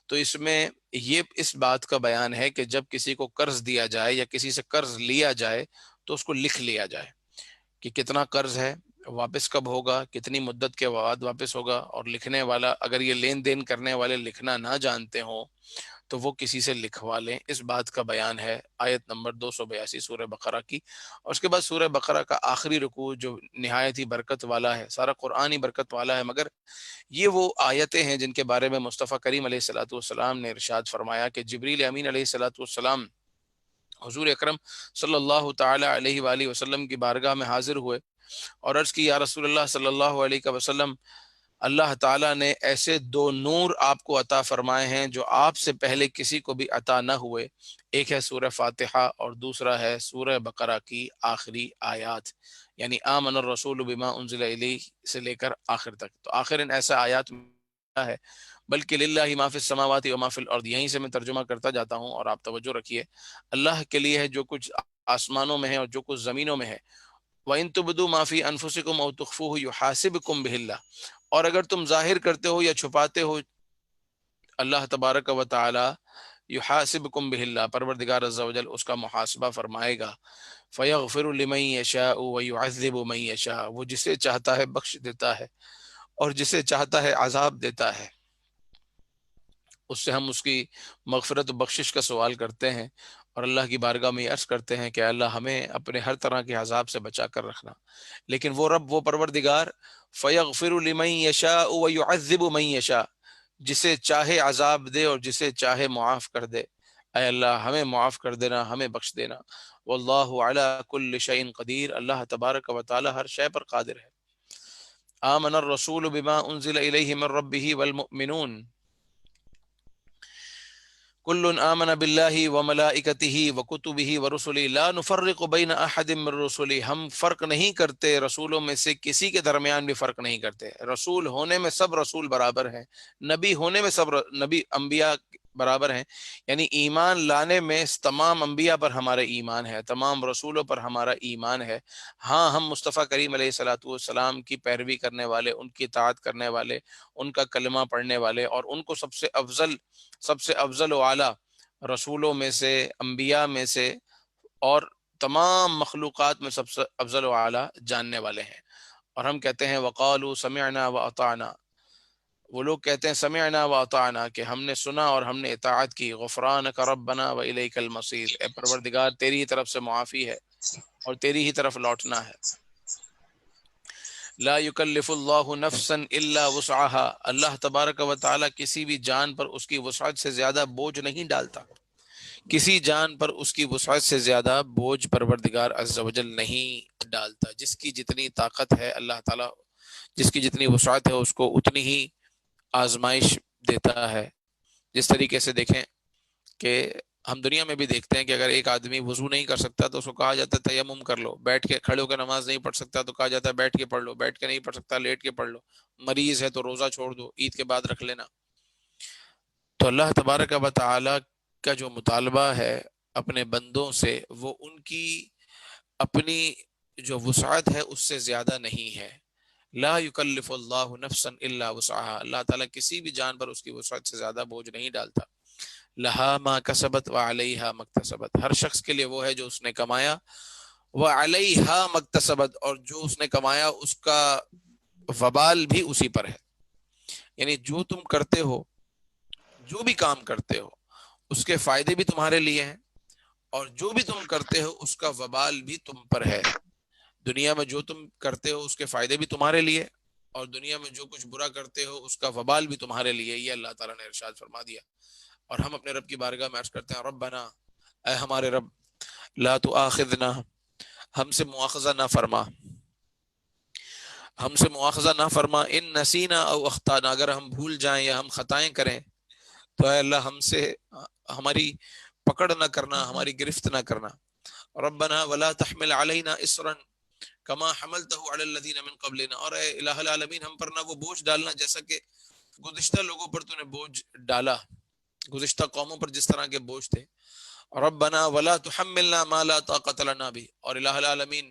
تو اس میں یہ اس بات کا بیان ہے کہ جب کسی کو قرض دیا جائے یا کسی سے قرض لیا جائے تو اس کو لکھ لیا جائے کہ کتنا قرض ہے، واپس کب ہوگا، کتنی مدت کے بعد واپس ہوگا، اور لکھنے والا اگر یہ لین دین کرنے والے لکھنا نہ جانتے ہوں تو وہ کسی سے لکھوا لیں. اس بات کا بیان ہے آیت نمبر 282 سورہ بقرہ کی. اور اس کے بعد سورہ بقرہ کا آخری رکوع جو نہایت ہی برکت والا ہے، سارا قرآن ہی برکت والا ہے، مگر یہ وہ آیتیں ہیں جن کے بارے میں مصطفیٰ کریم علیہ الصلوۃ والسلام نے ارشاد فرمایا کہ جبریل امین علیہ الصلوۃ والسلام حضور اکرم صلی اللہ تعالی علیہ وآلہ وسلم کی بارگاہ میں حاضر ہوئے اور عرض کی، یا رسول اللہ صلی اللہ علیہ وسلم، اللہ تعالیٰ نے ایسے 2 نور آپ کو عطا فرمائے ہیں جو آپ سے پہلے کسی کو بھی عطا نہ ہوئے. ایک ہے سورہ فاتحہ اور دوسرا ہے سورہ بقرہ کی آخری آیات، یعنی آمن الرسول بما انزل الیہ سے لے کر آخر تک. تو آخر ان ایسا آیات میں ہے، بلکہ للہ ما فی السماوات و ما فی الارض، یہیں سے میں ترجمہ کرتا جاتا ہوں اور آپ توجہ رکھیے. اللہ کے لیے ہے جو کچھ آسمانوں میں ہے اور جو کچھ زمینوں میں ہے. وَإِن تُبْدُوا مَا فِي أَنفُسِكُمْ أَوْ تُخْفُوهُ يُحَاسِبْكُم بِهِ اللَّهُ، اور اگر تم ظاہر کرتے ہو یا چھپاتے ہو، اللہ تبارک و تعالی یحاسبکم بہ اللہ، پروردگار عز و جل اس کا محاسبہ فرمائے گا. فیغفر لمن یشاء ویعذب من یشاء، وہ جسے چاہتا ہے بخش دیتا ہے اور جسے چاہتا ہے عذاب دیتا ہے. اس سے ہم اس کی مغفرت و بخشش کا سوال کرتے ہیں اور اللہ کی بارگاہ میں عرض کرتے ہیں کہ اللہ ہمیں اپنے ہر طرح کے عذاب سے بچا کر رکھنا. لیکن وہ رب، وہ پروردگار، فیغفر لمن یشاء ویعذب من یشاء، جسے چاہے عذاب دے اور جسے چاہے معاف کر دے. اے اللہ ہمیں معاف کر دینا، ہمیں بخش دینا. واللہ علی کل شیء قدیر، اللہ تبارک و تعالی ہر شے پر قادر ہے. آمن الرسول بما انزل الیہ من ربہ والمؤمنون کل آمن باللہ وملائکتہ وکتبہ ورسلہ لا نفرق بین احد من رسلہ، ہم فرق نہیں کرتے رسولوں میں سے کسی کے درمیان بھی فرق نہیں کرتے. رسول ہونے میں سب رسول برابر ہیں، نبی ہونے میں سب نبی انبیاء برابر ہیں. یعنی ایمان لانے میں تمام انبیاء پر ہمارا ایمان ہے، تمام رسولوں پر ہمارا ایمان ہے. ہاں، ہم مصطفیٰ کریم علیہ الصلوۃ والسلام کی پیروی کرنے والے، ان کی اطاعت کرنے والے، ان کا کلمہ پڑھنے والے، اور ان کو سب سے افضل و اعلیٰ رسولوں میں سے، انبیاء میں سے اور تمام مخلوقات میں سب سے افضل و اعلیٰ جاننے والے ہیں. اور ہم کہتے ہیں وقالوا سمعنا واطعنا، وہ لوگ کہتے ہیں سمعنا واطعنا کہ ہم نے سنا اور ہم نے اطاعت کی. غفرانک ربنا والیک المصیر، اے پروردگار تیری ہی طرف سے معافی ہے اور تیری ہی طرف لوٹنا ہے. لا یکلف اللہ نفسا الا وسعها، اللہ تبارک و تعالی کسی بھی جان پر اس کی وسعت سے زیادہ بوجھ نہیں ڈالتا. کسی جان پر اس کی وسعت سے زیادہ بوجھ پروردگار عز و جل نہیں ڈالتا. جس کی جتنی طاقت ہے اللہ تعالی، جس کی جتنی وسعت ہے اس کو اتنی ہی آزمائش دیتا ہے. جس طریقے سے دیکھیں کہ ہم دنیا میں بھی دیکھتے ہیں کہ اگر ایک آدمی وضو نہیں کر سکتا تو اس کو کہا جاتا ہے تیمم کر لو. بیٹھ کے کھڑے ہو کے نماز نہیں پڑھ سکتا تو کہا جاتا ہے بیٹھ کے پڑھ لو. بیٹھ کے نہیں پڑھ سکتا لیٹ کے پڑھ لو. مریض ہے تو روزہ چھوڑ دو، عید کے بعد رکھ لینا. تو اللہ تبارک و تعالی کا جو مطالبہ ہے اپنے بندوں سے، وہ ان کی اپنی جو وسعت ہے اس سے زیادہ نہیں ہے. لا یکلف اللہ نفسا الا وسعها، اللہ تعالیٰ کسی بھی جان پر اس کی وسعت سے زیادہ بوجھ نہیں ڈالتا. لہا ما کسبت وعلیہا مکتسبت، ہر شخص کے لیے وہ ہے جو اس نے کمایا، وعلیہا مکتسبت، اور جو اس نے کمایا اس کا وبال بھی اسی پر ہے. یعنی جو تم کرتے ہو، جو بھی کام کرتے ہو، اس کے فائدے بھی تمہارے لیے ہیں اور جو بھی تم کرتے ہو اس کا وبال بھی تم پر ہے. دنیا میں جو تم کرتے ہو اس کے فائدے بھی تمہارے لیے، اور دنیا میں جو کچھ برا کرتے ہو اس کا وبال بھی تمہارے لیے. یہ اللہ تعالیٰ نے ارشاد فرما دیا. اور ہم اپنے رب کی بارگاہ میں عرض کرتے ہیں ربنا، اے ہمارے رب، لا تؤاخذنا، ہم سے مواخذہ نہ فرما، ہم سے مواخذہ نہ فرما، ان نسینا او اخطانا، اگر ہم بھول جائیں یا ہم خطائیں کریں تو اے اللہ ہم سے ہماری پکڑ نہ کرنا، ہماری گرفت نہ کرنا. ربنا ولا تحمل علینا اسرا کما حملته علی الذین من قبلنا، اور اے الہ العالمین ہم پر نہ وہ بوجھ ڈالنا جیسا کہ گزشتہ لوگوں پر تو نے بوجھ ڈالا، گزشتہ قوموں پر جس طرح کے بوجھ تھے. ربنا ولا تحملنا ما لا طاقت لنا به، اور الہ العالمین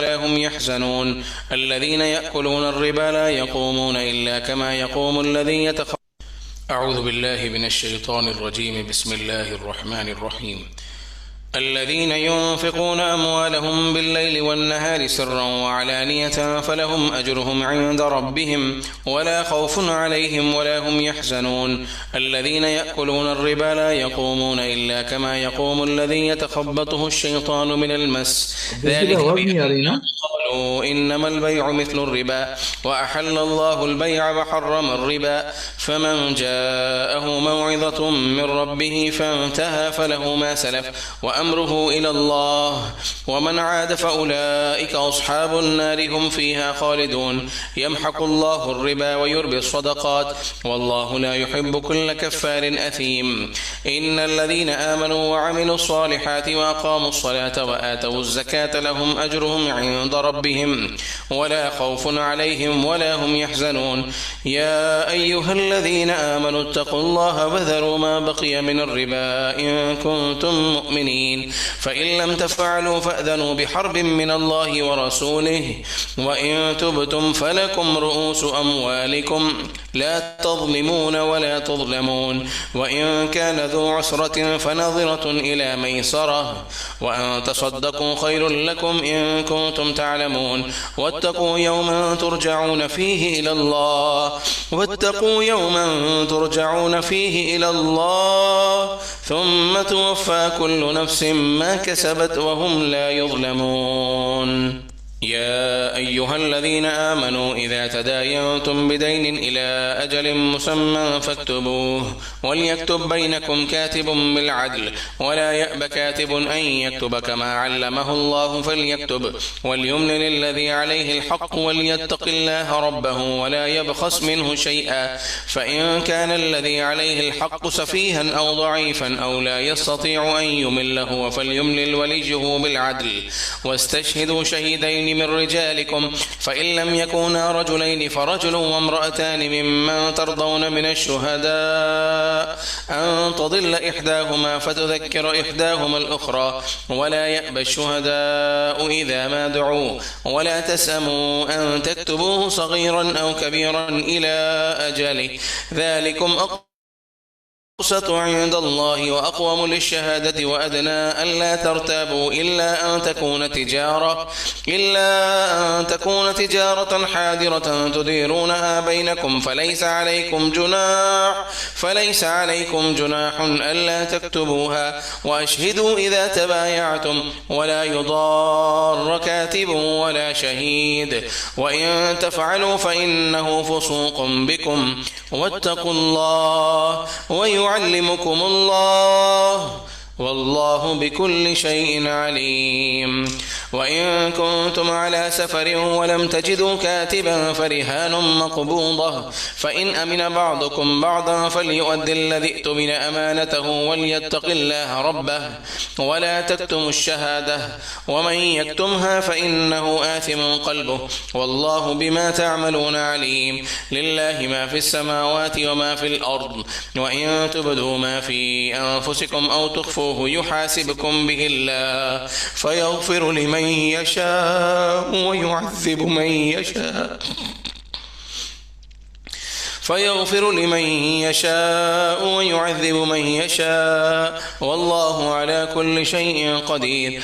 ولا هم يحزنون الذين يأكلون الربا لا يقومون إلا كما يقوم الذي يتخبطه. أعوذ بالله من الشيطان الرجيم. بسم الله الرحمن الرحيم. الذين ينفقون أموالهم بالليل والنهار سرا وعلانية فلهم أجرهم عند ربهم ولا خوف عليهم ولا هم يحزنون. الذين يأكلون الربا لا يقومون إلا كما يقوم الذي يتخبطه الشيطان من المس. ذلك بأنهم قالوا إنما البيع مثل الربا وأحل الله البيع وحرم الربا. فمن جاءه موعظة من ربه فانتهى فله ما سلف وأمره إلى الله ومن عاد فأولئك أصحاب النار هم فيها خالدون. يمحق الله الربا ويربي الصدقات والله لا يحب كل كفار أثيم. إن الذين آمنوا وعملوا الصالحات وأقاموا الصلاة وآتوا الزكاة لهم أجرهم عند ربهم ولا خوف عليهم ولا هم يحزنون. يا أيها الذين آمنوا اتقوا الله وذروا ما بقي من الربا إن كنتم مؤمنين فإن لم تفعلوا فأذنوا بحرب من الله ورسوله وإن تبتم فلكم رؤوس أموالكم لا تظلمون ولا تظلمون. وإن كان ذو عسرة فنظرة إلى ميسرة وأن تصدقوا خير لكم إن كنتم تعلمون. واتقوا يوما ترجعون فيه إلى الله ثم توفى كل نفس ما كسبت وهم لا يظلمون. يا أيها الذين آمنوا إذا تداينتم بدين إلى أجل مسمى فاكتبوه وليكتب بينكم كاتب بالعدل ولا يأب كاتب أن يكتب كما علمه الله فليكتب وليملل الذي عليه الحق وليتق الله ربه ولا يبخس منه شيئا فإن كان الذي عليه الحق سفيها أو ضعيفا أو لا يستطيع أن يمله فليملل وليه بالعدل واستشهدوا شهيدين من رجالكم فإن لم يكونا رجلين فرجل وامرأتان ممن ترضون من الشهداء أن تضل إحداهما فتذكر إحداهما الأخرى ولا يأبى الشهداء إذا ما دعوا ولا تسأموا أن تكتبوه صغيرا أو كبيرا إلى أجله ذلكم أقسط عند الله وأقوم للشهادة وأدنى ألا ترتابوا إلا أن تكون تجارة حاضرة تديرونها بينكم فليس عليكم جناح ألا تكتبوها وأشهدوا إذا تبايعتم ولا يضار كاتب ولا شهيد وإن تفعلوا فإنه فسوق بكم واتقوا الله ويعلمكم الله والله بكل شيء عليم. وإن كنتم على سفر ولم تجدوا كاتبا فرهان مقبوضة، فإن أمن بعضكم بعضا فليؤدي الذي اؤتمن أمانته وليتق الله ربه ولا تكتموا الشهادة ومن يكتمها فإنه آثم قلبه والله بما تعملون عليم. لله ما في السماوات وما في الأرض وإن تبدوا ما في أنفسكم أو تخفوه يحاسبكم به الله فيغفر لمن يشاء ويعذب من يشاء ويعذب من يشاء والله على كل شيء قدير.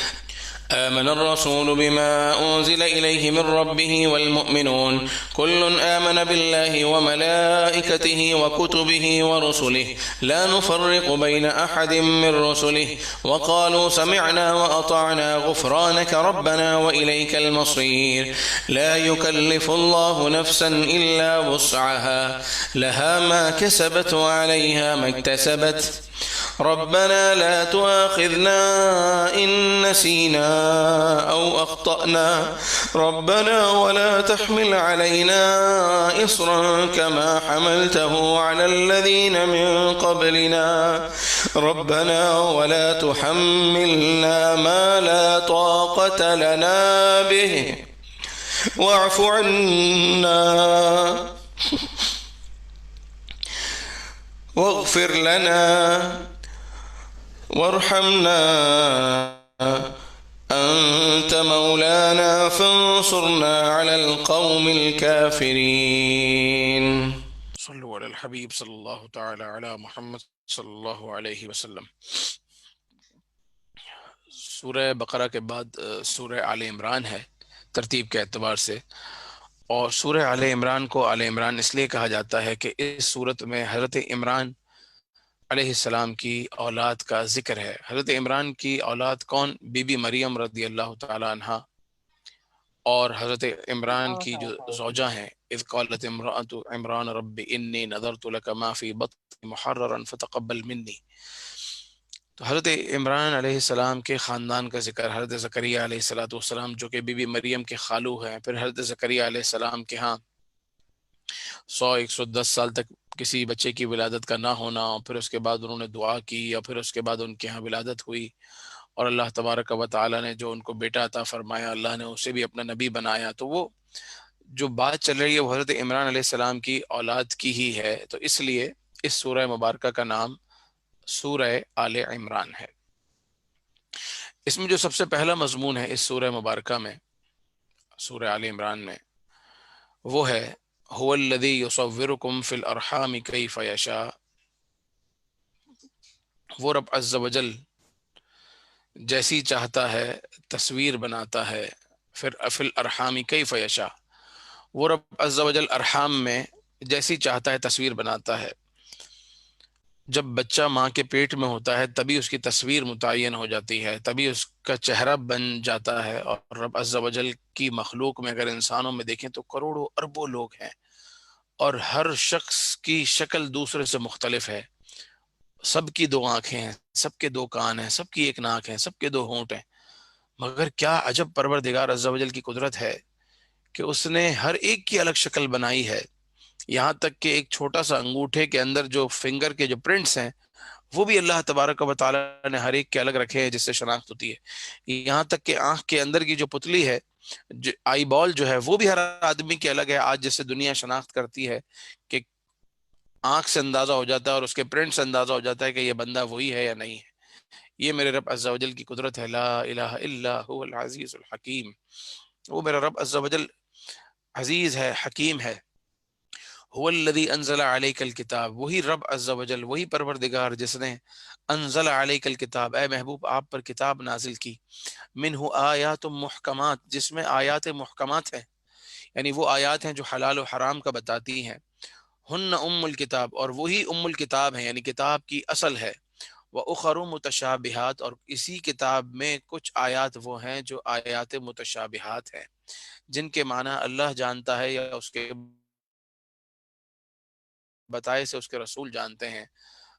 آمن الرسول بما أنزل إليه من ربه والمؤمنون كل آمن بالله وملائكته وكتبه ورسله لا نفرق بين أحد من رسله وقالوا سمعنا وأطعنا غفرانك ربنا وإليك المصير. لا يكلف الله نفسا إلا وسعها لها ما كسبت وعليها ما اكتسبت ربنا لا تؤاخذنا إن نسينا أو أخطأنا ربنا ولا تحمل علينا إصرا كما حملته على الذين من قبلنا ربنا ولا تحملنا ما لا طاقة لنا به واعف عنا واغفر لنا وارحمنا أنت مولانا فانصرنا على القوم الكافرين. صلوا علی الحبیب صلی اللہ تعالی علی محمد صلی اللہ علیہ وسلم. سورہ بقرہ کے بعد سورہ آل عمران ہے ترتیب کے اعتبار سے، اور سورہ آل عمران کو آل عمران اس لیے کہا جاتا ہے کہ اس صورت میں حضرت عمران علیہ السلام کی اولاد کا ذکر ہے. حضرت عمران کی اولاد کون؟ بی بی مریم رضی اللہ تعالی عنہا، اور حضرت عمران کی جو زوجہ ہیں اذ قالت امرأة عمران رب انی نذرت لک ما فی بطنی محررا فتقبل منی. تو حضرت عمران علیہ السلام کے خاندان کا ذکر، حضرت زکریا علیہ السلام جو کہ بی بی مریم کے خالو ہیں، پھر حضرت زکریا علیہ السلام کے ہاں 110 سال تک کسی بچے کی ولادت کا نہ ہونا، اور پھر اس کے بعد انہوں نے دعا کی، اور پھر اس کے بعد ان کے ہاں ولادت ہوئی، اور اللہ تبارک و تعالیٰ نے جو ان کو بیٹا عطا فرمایا، اللہ نے اسے بھی اپنا نبی بنایا. تو وہ جو بات چل رہی ہے وہ حضرت عمران علیہ السلام کی اولاد کی ہی ہے، تو اس لیے اس سورہ مبارکہ کا نام سورہ آل عمران ہے. اس میں جو سب سے پہلا مضمون ہے اس سورہ مبارکہ میں، سورہ آل عمران میں، وہ ہے هو الذی یصورکم فی الارحام کیف یشاء. وہ رب عز و جل جیسی چاہتا ہے تصویر بناتا ہے، پھر فی الارحام کیف یشاء، وہ رب عز و جل ارحام میں جیسی چاہتا ہے تصویر بناتا ہے. جب بچہ ماں کے پیٹ میں ہوتا ہے تبھی اس کی تصویر متعین ہو جاتی ہے، تبھی اس کا چہرہ بن جاتا ہے. اور رب عز و جل کی مخلوق میں اگر انسانوں میں دیکھیں تو کروڑوں اربوں لوگ ہیں، اور ہر شخص کی شکل دوسرے سے مختلف ہے. سب کی 2 آنکھیں ہیں، سب کے 2 کان ہیں، سب کی 1 ناک ہے، سب کے 2 ہونٹ ہیں. مگر کیا عجب پروردگار عز و جل کی قدرت ہے کہ اس نے ہر ایک کی الگ شکل بنائی ہے. یہاں تک کہ ایک چھوٹا سا انگوٹھے کے اندر جو فنگر کے جو پرنٹس ہیں وہ بھی اللہ تبارک و تعالیٰ نے ہر ایک کے الگ رکھے ہیں جس سے شناخت ہوتی ہے. یہاں تک کہ آنکھ کے اندر کی جو پتلی ہے، آئی بال جو ہے، وہ بھی ہر آدمی کے الگ ہے. آج جیسے دنیا شناخت کرتی ہے کہ آنکھ سے اندازہ ہو جاتا ہے اور اس کے پرنٹ سے اندازہ ہو جاتا ہے کہ یہ بندہ وہی ہے یا نہیں ہے. یہ میرے رب عز و جل کی قدرت ہے. لا الہ الا هو العزیز الحکیم. وہ میرا رب عز و جل عزیز ہے، حکیم ہے. هو الذی انزل علیک الکتاب، وہی رب عز و جل، وہی پروردگار جس نے انزل علیک الکتاب، اے محبوب آپ پر کتاب نازل کی، منہ آیات محکمات، جس میں آیات محکمات ہیں، یعنی وہ آیات ہیں جو حلال و حرام کا بتاتی ہیں. ہن ام الکتاب، اور وہی ام الکتاب ہیں، یعنی کتاب کی اصل ہے. وَأُخَرُ متشابہات، اور اسی کتاب میں کچھ آیات وہ ہیں جو آیات متشابہات ہیں، جن کے معنی اللہ جانتا ہے یا اس کے بتائے سے اس کے رسول جانتے ہیں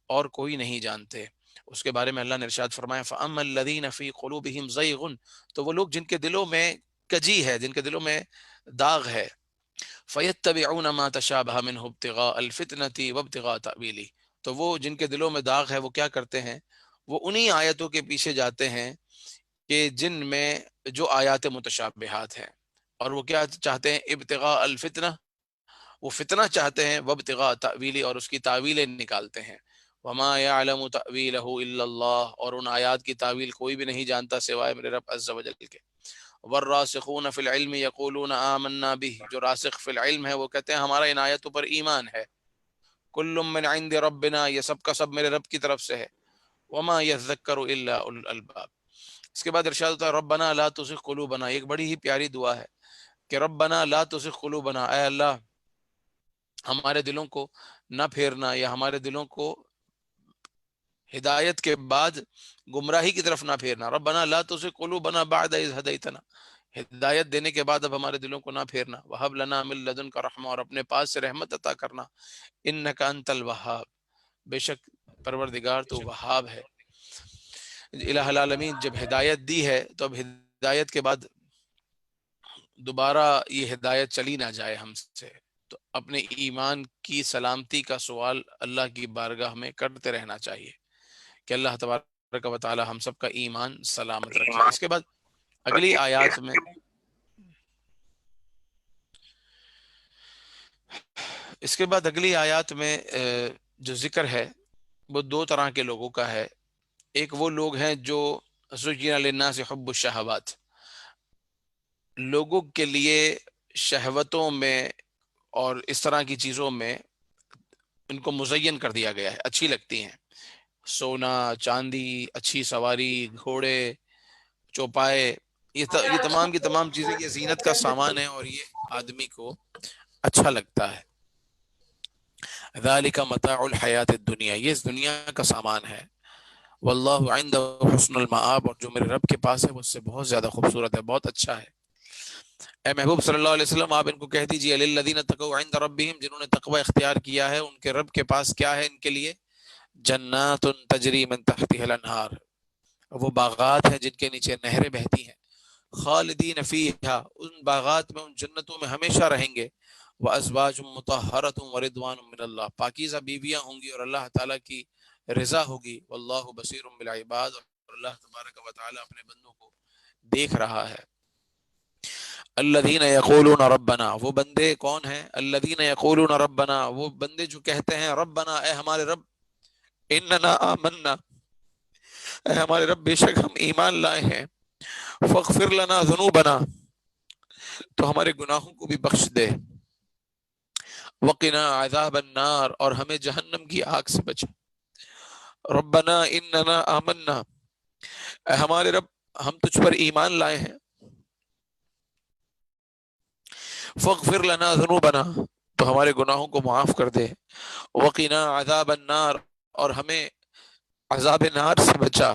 اور کوئی نہیں جانتے. اس کے بارے میں اللہ نے ارشاد فرمایا فَأَمَّا الَّذِينَ فِي قُلُوبِهِمْ زَيْغٌ، تو وہ لوگ جن کے دلوں میں کجی ہے، جن کے دلوں میں داغ ہے، فَيَتَّبِعُونَ مَا تَشَابَهَ مِنْهُ ابْتِغَاءَ الْفِتْنَةِ وَابْتِغَاءَ تَأْوِيلِهِ، تو وہ جن کے دلوں میں داغ ہے وہ کیا کرتے ہیں، وہ انہی آیتوں کے پیچھے جاتے ہیں کہ جن میں جو آیات متشابہات ہیں، اور وہ کیا چاہتے ہیں، ابتغاء الفتنہ، وہ فتنہ چاہتے ہیں، وابتغاء تأویلی، اور اس کی تعویلیں نکالتے ہیں، وما يعلم تأویلہ الا اللہ، اور ان آیات کی تعویل کوئی بھی نہیں جانتا سوائے میرے رب عز و جل کے، والراسخون فی العلم یقولون آمنا به، جو راسخ فی العلم ہے وہ کہتے ہیں ہمارا ان آیتوں پر ایمان ہے، کل من عند ربنا، یہ سب کا سب میرے رب کی طرف سے ہے، وما يذکر الا اولو الالباب۔ اس کے بعد ارشاد ہوتا ہے ربنا لا تزغ قلوبنا، ایک بڑی ہی پیاری دعا ہے کہ ربنا لا تزغ قلوبنا، اے اللہ ہمارے دلوں کو نہ پھیرنا، یا ہمارے دلوں کو ہدایت کے بعد گمراہی کی طرف نہ پھیرنا، ربنا لا تزغ قلوبنا بعد اذ ہدیتنا، ہدایت دینے کے بعد اب ہمارے دلوں کو نہ پھیرنا، وہب لنا من لدنک رحمہ، اور اپنے پاس سے رحمت عطا کرنا، انک انت الوہاب، بے شک پروردگار تو وہاب ہے۔ الہ العالمین جب ہدایت دی ہے تو اب ہدایت کے بعد دوبارہ یہ ہدایت چلی نہ جائے ہم سے، تو اپنے ایمان کی سلامتی کا سوال اللہ کی بارگاہ میں کرتے رہنا چاہیے کہ اللہ تبارک و تعالی ہم سب کا ایمان سلامت رکھے۔ اس کے بعد اگلی آیات میں جو ذکر ہے وہ دو طرح کے لوگوں کا ہے۔ ایک وہ لوگ ہیں جو زُيِّنَ لِلنَّاسِ حُبُّ الشَّهَوَاتِ، لوگوں کے لیے شہوتوں میں اور اس طرح کی چیزوں میں ان کو مزین کر دیا گیا ہے، اچھی لگتی ہیں، سونا، چاندی، اچھی سواری، گھوڑے، چوپائے، یہ تمام کی تمام چیزیں یہ زینت کا سامان ہے اور یہ آدمی کو اچھا لگتا ہے۔ ذالک متاع الحیات الدنیا، یہ اس دنیا کا سامان ہے، واللہ عندہ حسن المآب، اور جو میرے رب کے پاس ہے وہ اس سے بہت زیادہ خوبصورت ہے، بہت اچھا ہے۔ اے محبوب صلی اللہ علیہ وسلم آپ ان کو کہہ دیجئے للذین تقوا عند ربہم، جنہوں نے تقوی اختیار کیا ہے ان کے رب کے پاس کیا ہے ان کے لیے، جنات تجری من تحتها الانہار، وہ باغات ہیں جن کے نیچے نہریں بہتی ہیں، خالدین فیہا، ان باغات میں، ان جنتوں میں ہمیشہ رہیں گے، وازواج مطہرۃ ورضوان من اللہ، پاکیزہ بیویاں ہوں گی اور اللہ تعالیٰ کی رضا ہوگی، واللہ بصیر بالعباد، اور اللہ تبارک و تعالیٰ اپنے بندوں کو دیکھ رہا ہے۔ الذین یقولون ربنا، وہ بندے کون ہیں، الذین یقولون ربنا، وہ بندے جو کہتے ہیں ربنا، اے ہمارے رب، اننا آمنا، اے ہمارے رب بے شک ہم ایمان لائے ہیں، فاغفر لنا ذنوبنا، تو ہمارے گناہوں کو بھی بخش دے، وقنا عذاب النار، اور ہمیں جہنم کی آگ سے بچا، ربنا اننا آمنا، اے ہمارے رب ہم تجھ پر ایمان لائے ہیں، فاغفر لنا ذنوبنا، تو ہمارے گناہوں کو معاف کر دے، وقنا عذاب النار، اور ہمیں عذاب نار سے بچا۔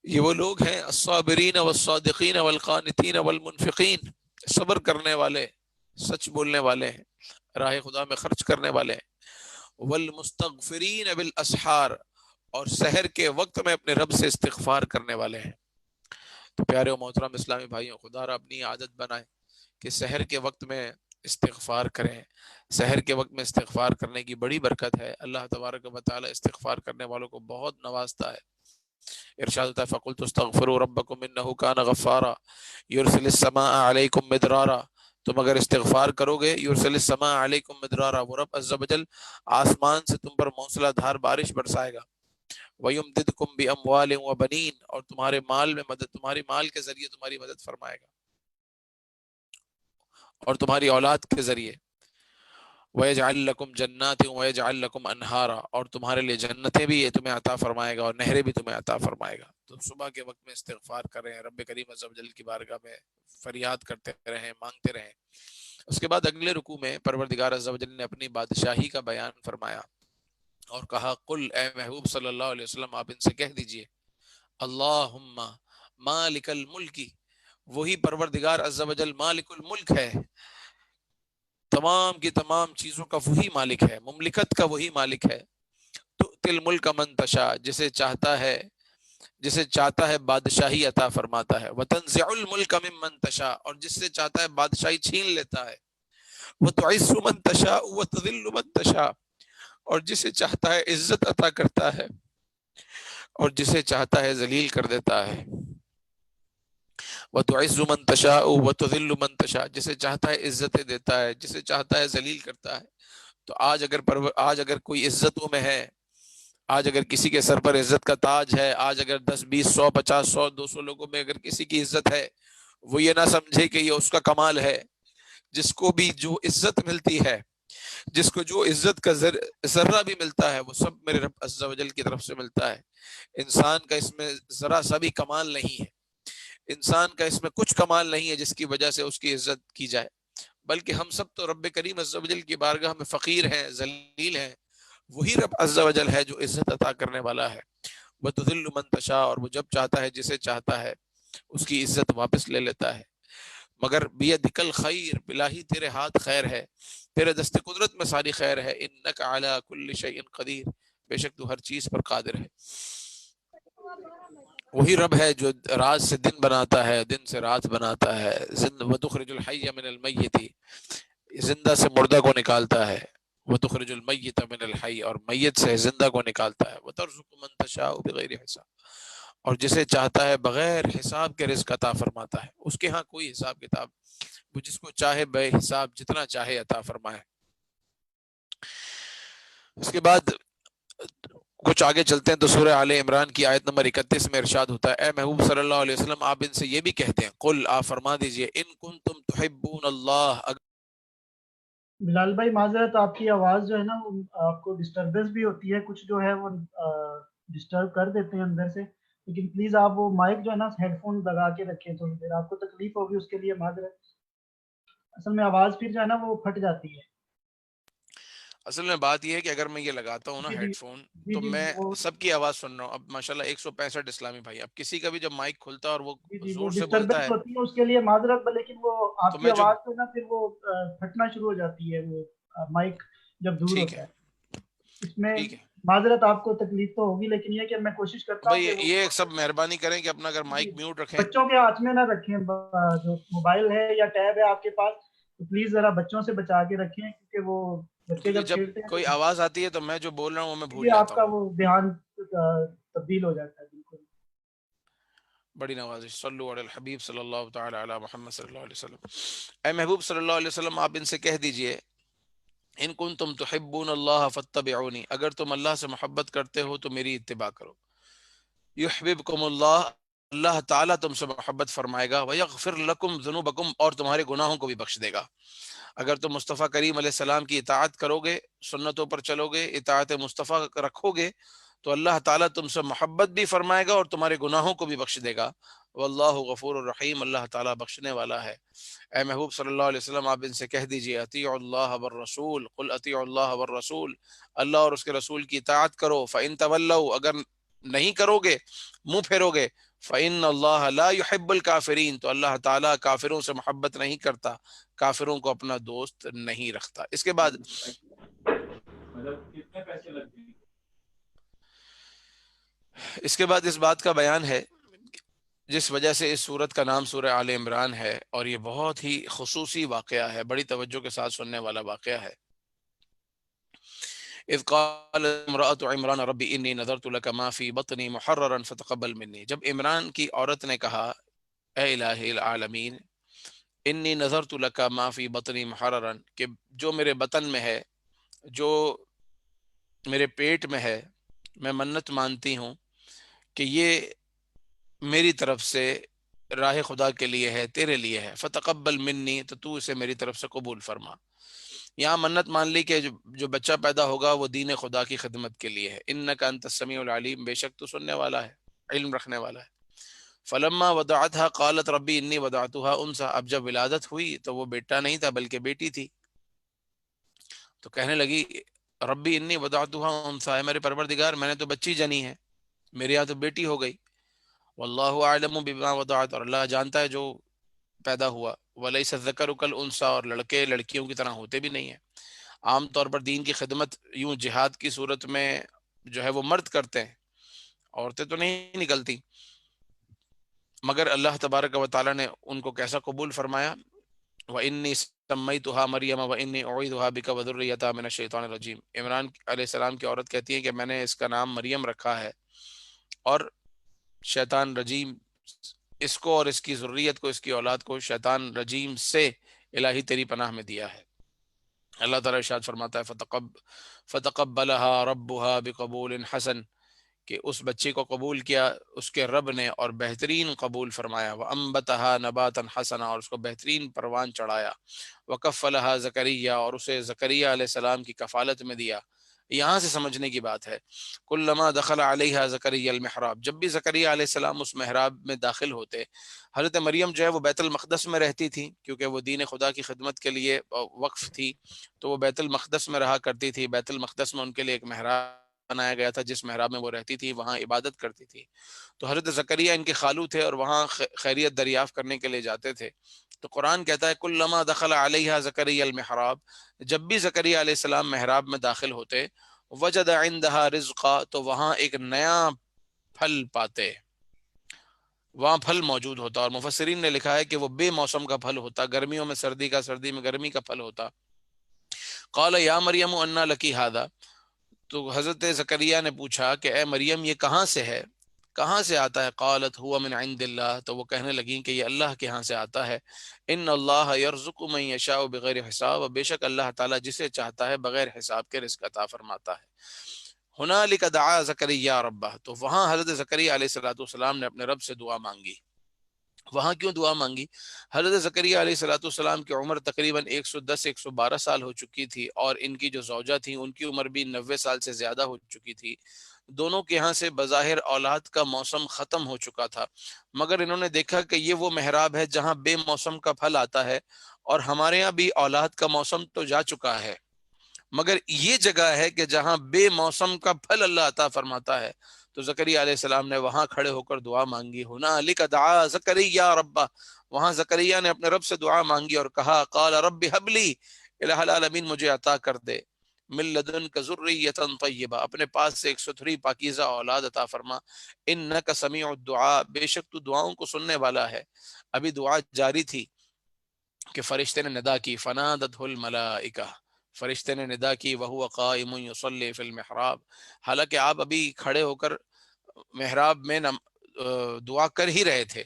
یہ وہ لوگ ہیں الصابرین والصادقین والقانتین والمنفقین، صبر کرنے والے، سچ بولنے والے ہیں، راہ خدا میں خرچ کرنے والے ہیں، والمستغفرین بالاسحار، اور سحر کے وقت میں اپنے رب سے استغفار کرنے والے ہیں۔ تو پیارے و محترم اسلامی بھائیوں، خدا را اپنی عادت بنائیں کہ سحر کے وقت میں استغفار کریں، سحر کے وقت میں استغفار کرنے کی بڑی برکت ہے، اللہ تبارک و تعالی استغفار کرنے والوں کو بہت نوازتا ہے۔ ارشاد ہوتا ہے فَقُلْتُ اسْتَغْفِرُوا رَبَّكُمْ إِنَّهُ كَانَ غَفَّارًا يُرْسِلِ السَّمَاءَ عَلَيْكُمْ مِدْرَارًا، تم اگر استغفار کرو گے، يُرْسِلِ السَّمَاءَ عَلَيْكُمْ مِدْرَارًا، وہ رب عز و جل آسمان سے تم پر موسلا دھار بارش برسائے گا، وَيُمْدِدْكُمْ بِأَمْوَالٍ وَبَنِينَ، اور تمہارے مال میں مدد، تمہاری مال کے ذریعے تمہاری مدد فرمائے گا، اور تمہاری اولاد کے ذریعے، وَيَجْعَلْ لَكُمْ جَنَّاتٍ وَيَجْعَلْ لَكُمْ أَنْهَارًا، اور تمہارے لیے جنتیں بھی یہ تمہیں عطا فرمائے گا اور نہریں بھی تمہیں عطا فرمائے گا۔ تو صبح کے وقت میں استغفار کریں، رب کریم عز و جل کی بارگاہ میں فریاد کرتے رہیں، مانگتے رہیں۔ اس کے بعد اگلے رکوع میں پروردگار عز و جل نے اپنی بادشاہی کا بیان فرمایا اور کہا قل، اے محبوب صلی اللہ علیہ وسلم آپ ان سے کہہ دیجئے اللہم مالک الملک، وہی پروردگار عز و جل مالک الملک ہے، تمام کی تمام چیزوں کا وہی مالک ہے، مملکت کا وہی مالک ہے، تؤتی الملک من تشاء، جسے چاہتا ہے بادشاہی عطا فرماتا ہے، وتنزع الملک ممن تشاء، اور جس سے چاہتا ہے بادشاہی چھین لیتا ہے، وتعز من تشاء وتذل من تشاء، اور جسے چاہتا ہے عزت عطا کرتا ہے اور جسے چاہتا ہے ذلیل کر دیتا ہے، وتعز من تشاء وتذل من تشاء، جسے چاہتا ہے عزتیں دیتا ہے، جسے چاہتا ہے ذلیل کرتا ہے۔ تو آج اگر کوئی عزتوں میں ہے، آج اگر کسی کے سر پر عزت کا تاج ہے، آج اگر 10 20 100 50 100 200 لوگوں میں اگر کسی کی عزت ہے، وہ یہ نہ سمجھے کہ یہ اس کا کمال ہے۔ جس کو بھی جو عزت ملتی ہے، جس کو جو عزت کا ذرہ بھی ملتا ہے، وہ سب میرے رب عز و جل کی طرف سے ملتا ہے۔ انسان کا اس میں ذرا سا بھی کمال نہیں ہے، انسان کا اس میں کچھ کمال نہیں ہے جس کی وجہ سے اس کی عزت کی جائے، بلکہ ہم سب تو رب کریم عز و جل کی بارگاہ میں فقیر ہیں، ذلیل ہیں۔ وہی رب عز و جل ہے جو عزت عطا کرنے والا ہے۔ وتذل من تشاء، اور وہ جب چاہتا ہے جسے چاہتا ہے اس کی عزت واپس لے لیتا ہے۔ مگر بیدک الخیر، بلاہی تیرے ہاتھ خیر ہے، تیرے دست قدرت میں ساری خیر ہے۔ انک علی کل شیء قدیر، بے شک تو ہر چیز پر قادر ہے۔ وہی رب ہے جو رات سے دن بناتا ہے، دن سے رات بناتا ہے۔ وتخرج الحی من المیت، زندہ سے مردہ کو نکالتا ہے۔ وتخرج المیت من الحی، اور میت سے زندہ کو نکالتا ہے۔ وترزق من تشاء بغیر حساب، اور جسے چاہتا ہے بغیر حساب کے رزق عطا فرماتا ہے۔ اس کے ہاں کوئی حساب کتاب، وہ جس کو چاہے بے حساب جتنا چاہے عطا فرمائے۔ اس کے بعد کچھ آگے چلتے ہیں تو سورہ آل عمران کی آیت نمبر 31 میں ارشاد ہوتا ہے، اے محبوب صلی اللہ علیہ وسلم آپ ان سے یہ بھی کہتے ہیں، قل آپ فرما دیجئے، ان کنتم تحبون اللہ، بلال بھائی معذرت، آپ کی آواز جو ہے نا وہ آپ کو ڈسٹربنس بھی ہوتی ہے، کچھ جو ہے وہ ڈسٹرب کر دیتے ہیں اندر سے، لیکن پلیز آپ وہ مائک جو ہے نا ہیڈ فون لگا کے رکھیں، تو پھر آپ کو تکلیف ہوگی، اس کے لیے معذرت۔ اصل میں آواز پھر جو ہے نا وہ پھٹ جاتی ہے۔ اصل میں بات یہ ہے کہ اگر میں یہ لگاتا ہوں نا جی جی ہیڈ فون جی تو جی میں وہ سب کی آواز سن رہا ہوں۔ اب ماشاءاللہ 165 اسلامی بھائی، اب کسی کا بھی جب مائک کھلتا ہے اور وہ جی جی وہ زور سے بولتا ڈسٹربنس ہے ہوتی ہے، اس کے لیے معذرت، لیکن وہ تو آپ کی میں جو آواز سے نا پھر وہ پھٹنا شروع ہو جاتی ہے، وہ مائک جب دور ٹھیک ہوتا ہے، ہے اس میں۔ ٹھیک ہے معذرت آپ کو تکلیف تو ہوگی، لیکن یہ کہ میں کوشش کرتا ہوں بھائی، کہ وہ یہ سب مہربانی کریں کہ اپنا اگر مائک جی، میوٹ رکھیں، بچوں کے ہاتھ میں نہ رکھیں، جو موبائل ہے یا ٹیب ہے آپ کے پاس تو پلیز ذرا بچوں سے بچا کے رکھیں، کیونکہ وہ بچے کیونکہ جب جب چھیڑتے ہیں کوئی تو آواز آتی ہے تو میں جو بول رہا ہوں وہ میں بھول یہ آپ جاتا کا ہوں۔ وہ دھیان تبدیل ہو جاتا ہے بالکل۔ بڑی نوازش، صلو علی الحبیب صلی اللہ تعالی علی محمد صلی اللہ علیہ وسلم۔ اے محبوب صلی اللہ علیہ وسلم آپ ان سے کہہ دیجئے، ان کنتم تحبون اللہ فاتبعونی، اگر تم اللہ سے محبت کرتے ہو تو میری اتباع کرو۔ یحببکم اللہ، اللہ تعالیٰ تم سے محبت فرمائے گا، ویغفر لکم ذنوبکم، اور تمہارے گناہوں کو بھی بخش دے گا۔ اگر تم مصطفیٰ کریم علیہ السلام کی اطاعت کرو گے، سنتوں پر چلو گے، اطاعت مصطفیٰ رکھو گے، تو اللہ تعالیٰ تم سے محبت بھی فرمائے گا اور تمہارے گناہوں کو بھی بخش دے گا۔ واللہ غفور الرحیم، اللہ تعالیٰ بخشنے والا ہے۔ اے محبوب صلی اللہ علیہ وسلم آپ ان سے کہہ دیجئے، اطیعوا اللہ والرسول، قل اطیعوا اللہ والرسول، اللہ اور اس کے رسول کی اطاعت کرو۔ فإن تولوا، اگر نہیں کرو گے، منہ پھیرو گے، فإن اللہ لا يحب الکافرین، تو اللہ تعالیٰ کافروں سے محبت نہیں کرتا، کافروں کو اپنا دوست نہیں رکھتا۔ اس کے بعد اس بات کا بیان ہے جس وجہ سے اس سورت کا نام سورہ آل عمران ہے، اور یہ بہت ہی خصوصی واقعہ ہے، بڑی توجہ کے ساتھ سننے والا واقعہ ہے۔ اذ قال امرأة عمران ربی انی نذرت لک ما فی بطنی محررا فتقبل منی، جب عمران کی عورت نے کہا، اے الہ العالمین، انی نذرت لک ما فی بطنی محررا، کہ جو میرے بطن میں ہے، جو میرے پیٹ میں ہے، میں منت مانتی ہوں کہ یہ میری طرف سے راہ خدا کے لیے ہے، تیرے لیے ہے، فتقبل منی، تو اسے میری طرف سے قبول فرما۔ یہاں منت مان لی کہ جو بچہ پیدا ہوگا وہ دین خدا کی خدمت کے لیے ہے۔ انک انت السمیع العلیم، بے شک تو سننے والا ہے، علم رکھنے والا ہے۔ فلما وضعتها قالت ربی انی وضعتها انثى، اب جب ولادت ہوئی تو وہ بیٹا نہیں تھا بلکہ بیٹی تھی، تو کہنے لگی ربی انی وضعتها انثى، اے میرے پروردگار میں نے تو بچی جنی ہے، میرے یہاں تو بیٹی ہو گئی۔ واللہ اعلم بما وضعت، اور اللہ جانتا ہے جو پیدا ہوا۔ ولیس الذکر کالانثی، اور لڑکے لڑکیوں کی طرح ہوتے بھی نہیں ہیں۔ عام طور پر دین کی خدمت یوں جہاد کی صورت میں جو ہے وہ مرد کرتے ہیں، عورتیں تو نہیں نکلتی، مگر اللہ تبارک و تعالیٰ نے ان کو کیسا قبول فرمایا، وَإِنِّي سَمَّيْتُهَا مَرْيَمَ وَإِنِّي أُعِيذُهَا بِكَ وَذُرِّيَّتَهَا مِنَ الشَّيْطَانِ الرَّجِيمِ۔ عمران علیہ السلام کی عورت کہتی ہے کہ میں نے اس کا نام مریم رکھا ہے اور شیطان رجیم اس کو اور اس کی ذریت کو، اس کی اولاد کو شیطان رجیم سے الہی تیری پناہ میں دیا ہے۔ اللہ تعالیٰ ارشاد فرماتا ہے فَتَقَبَّلَهَا رَبُّهَا بِقَبُولٍ حَسَنٍ، کہ اس بچی کو قبول کیا اس کے رب نے اور بہترین قبول فرمایا، وَأَنبَتَهَا نَبَاتًا حَسَنًا، اور اس کو بہترین پروان چڑھایا، وَكَفَّلَهَا زکریا، اور اسے زکریا علیہ السلام کی کفالت میں دیا۔ یہاں سے سمجھنے کی بات ہے، کلما دخل علیہا زکریا المحراب، جب بھی زکریا علیہ السلام اس محراب میں داخل ہوتے، حضرت مریم جو ہے وہ بیت المقدس میں رہتی تھی کیونکہ وہ دین خدا کی خدمت کے لیے وقف تھی، تو وہ بیت المقدس میں رہا کرتی تھی۔ بیت المقدس میں ان کے لیے ایک محراب بنایا گیا تھا، جس محراب میں وہ رہتی تھی وہاں عبادت کرتی تھی۔ تو حضرت زکریا ان کے خالو تھے اور وہاں خیریت دریافت کرنے کے لیے جاتے تھے۔ تو قرآن کہتا ہے کلما دخل علیہا زکریا المحراب، جب بھی زکریا علیہ السلام محراب میں داخل ہوتے، وجد عندها رزقا، تو وہاں ایک نیا پھل پاتے، وہاں پھل موجود ہوتا، اور مفسرین نے لکھا ہے کہ وہ بے موسم کا پھل ہوتا، گرمیوں میں سردی کا، سردی میں گرمی کا پھل ہوتا۔ قال یا مریم انا لکی ھذا، تو حضرت زکریا نے پوچھا کہ اے مریم یہ کہاں سے ہے، کہاں سے آتا ہے؟ قالت هو من عند اللہ، تو وہ کہنے لگیں کہ یہ اللہ کے ہاں سے آتا ہے۔ ان اللہ یرزق من یشاء بغیر حساب، بے شک اللہ تعالیٰ جسے چاہتا ہے بغیر حساب کے رزق عطا فرماتا ہے۔ ہنالک دعا زکریا ربہ، تو وہاں حضرت زکریا علیہ السلام نے اپنے رب سے دعا مانگی۔ وہاں کیوں دعا مانگی؟ حضرت زکریا علیہ السلام کی عمر تقریباً 110-112 سال ہو چکی تھی، اور ان کی جو زوجہ تھیں ان کی عمر بھی 90 سال سے زیادہ ہو چکی تھی۔ دونوں کے ہاں سے بظاہر اولاد کا موسم ختم ہو چکا تھا، مگر انہوں نے دیکھا کہ یہ وہ محراب ہے جہاں بے موسم کا پھل آتا ہے، اور ہمارے ہاں بھی اولاد کا موسم تو جا چکا ہے، مگر یہ جگہ ہے کہ جہاں بے موسم کا پھل اللہ عطا فرماتا ہے۔ تو زکریا علیہ السلام نے وہاں کھڑے ہو کر دعا مانگی، ہنالک دعا زکریا ربہ، وہاں زکریا نے اپنے رب سے دعا مانگی اور کہا قال رب ہب لی، الہ العالمین مجھے عطا کر دے، من لدنک ذریۃ طیبہ، اپنے پاس سے ایک ستھری پاکیزہ اولاد عطا فرما، انک سمیع الدعاء، بے شک تو دعاؤں کو سننے والا ہے۔ ابھی دعا جاری تھی کہ فرشتے نے ندا کی، فنادتہ الملائکہ، فرشتے نے ندا کی، وہو قائم یصلی فی المحراب، حالانکہ آپ ابھی کھڑے ہو کر محراب میں دعا کر ہی رہے تھے،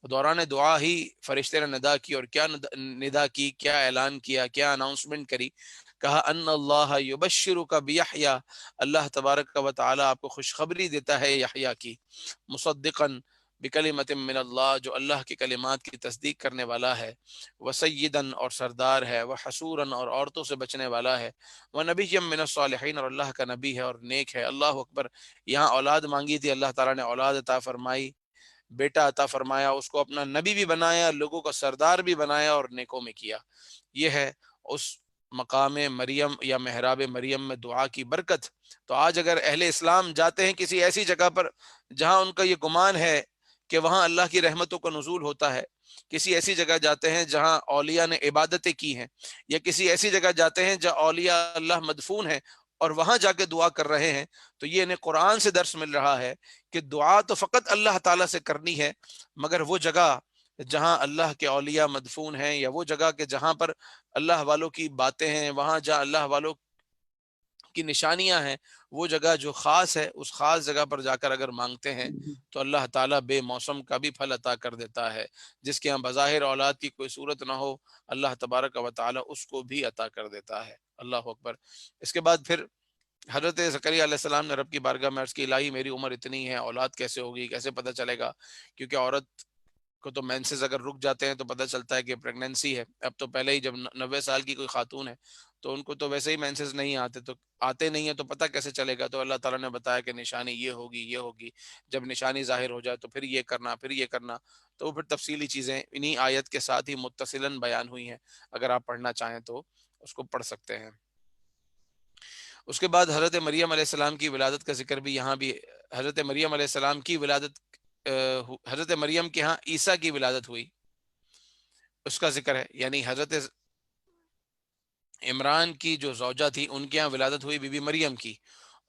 دوران دعا ہی فرشتے نے ندا کی، اور کیا ندا کی، کیا اعلان کیا، کیا اناؤنسمنٹ کری، کہا ان اللہ یبشرک بیحییٰ، اللہ تبارک و تعالی آپ کو خوشخبری دیتا ہے یحییٰ کی، مصدقاً بکلمۃ من اللہ، جو اللہ کی کلمات کی تصدیق کرنے والا ہے، وسیداً اور سردار ہے، وحسوراً اور عورتوں سے بچنے والا ہے، ونبیًا من الصالحین اور اللہ کا نبی ہے اور نیک ہے۔ اللہ اکبر۔ یہاں اولاد مانگی تھی، اللہ تعالیٰ نے اولاد عطا فرمائی، بیٹا عطا فرمایا، اس کو اپنا نبی بھی بنایا، لوگوں کا سردار بھی بنایا اور نیکوں میں کیا۔ یہ ہے اس مقام مریم یا محراب مریم میں دعا کی برکت۔ تو آج اگر اہل اسلام جاتے ہیں کسی ایسی جگہ پر جہاں ان کا یہ گمان ہے کہ وہاں اللہ کی رحمتوں کا نزول ہوتا ہے، کسی ایسی جگہ جاتے ہیں جہاں اولیاء نے عبادتیں کی ہیں، یا کسی ایسی جگہ جاتے ہیں جہاں اولیاء اللہ مدفون ہیں اور وہاں جا کے دعا کر رہے ہیں، تو یہ انہیں قرآن سے درس مل رہا ہے کہ دعا تو فقط اللہ تعالیٰ سے کرنی ہے، مگر وہ جگہ جہاں اللہ کے اولیاء مدفون ہیں، یا وہ جگہ کہ جہاں پر اللہ والوں کی باتیں ہیں، وہاں جہاں اللہ والوں کی نشانیاں ہیں، وہ جگہ جو خاص ہے، اس خاص جگہ پر جا کر اگر مانگتے ہیں تو اللہ تعالیٰ بے موسم کا بھی پھل عطا کر دیتا ہے۔ جس کے ہاں بظاہر اولاد کی کوئی صورت نہ ہو، اللہ تبارک و تعالیٰ اس کو بھی عطا کر دیتا ہے۔ اللہ اکبر۔ اس کے بعد پھر حضرت زکریا علیہ السلام نے رب کی بارگاہ میں عرض کی، الہی میری عمر اتنی ہے، اولاد کیسے ہوگی، کیسے پتہ چلے گا؟ کیونکہ عورت کو تو مینسز اگر رک جاتے ہیں تو پتہ چلتا ہے کہ پریگننسی ہے۔ اب تو پہلے ہی جب 90 سال کی کوئی خاتون ہے تو ان کو تو ویسے ہی مینسز نہیں آتے، تو آتے نہیں ہیں تو پتہ کیسے چلے گا؟ تو اللہ تعالیٰ نے بتایا کہ نشانی یہ ہوگی، یہ ہوگی، جب نشانی ظاہر ہو جائے تو پھر یہ کرنا، پھر یہ کرنا۔ تو وہ پھر تفصیلی چیزیں انہی آیت کے ساتھ ہی متصلاً بیان ہوئی ہیں، اگر آپ پڑھنا چاہیں تو اس کو پڑھ سکتے ہیں۔ اس کے بعد حضرت مریم علیہ السلام کی ولادت کا ذکر بھی یہاں بھی، حضرت مریم علیہ السلام کی ولادت، حضرت مریم کے ہاں عیسیٰ کی ولادت ہوئی، اس کا ذکر ہے، یعنی حضرت عمران کی جو زوجہ تھی ان کے ہاں ولادت ہوئی بی بی مریم کی،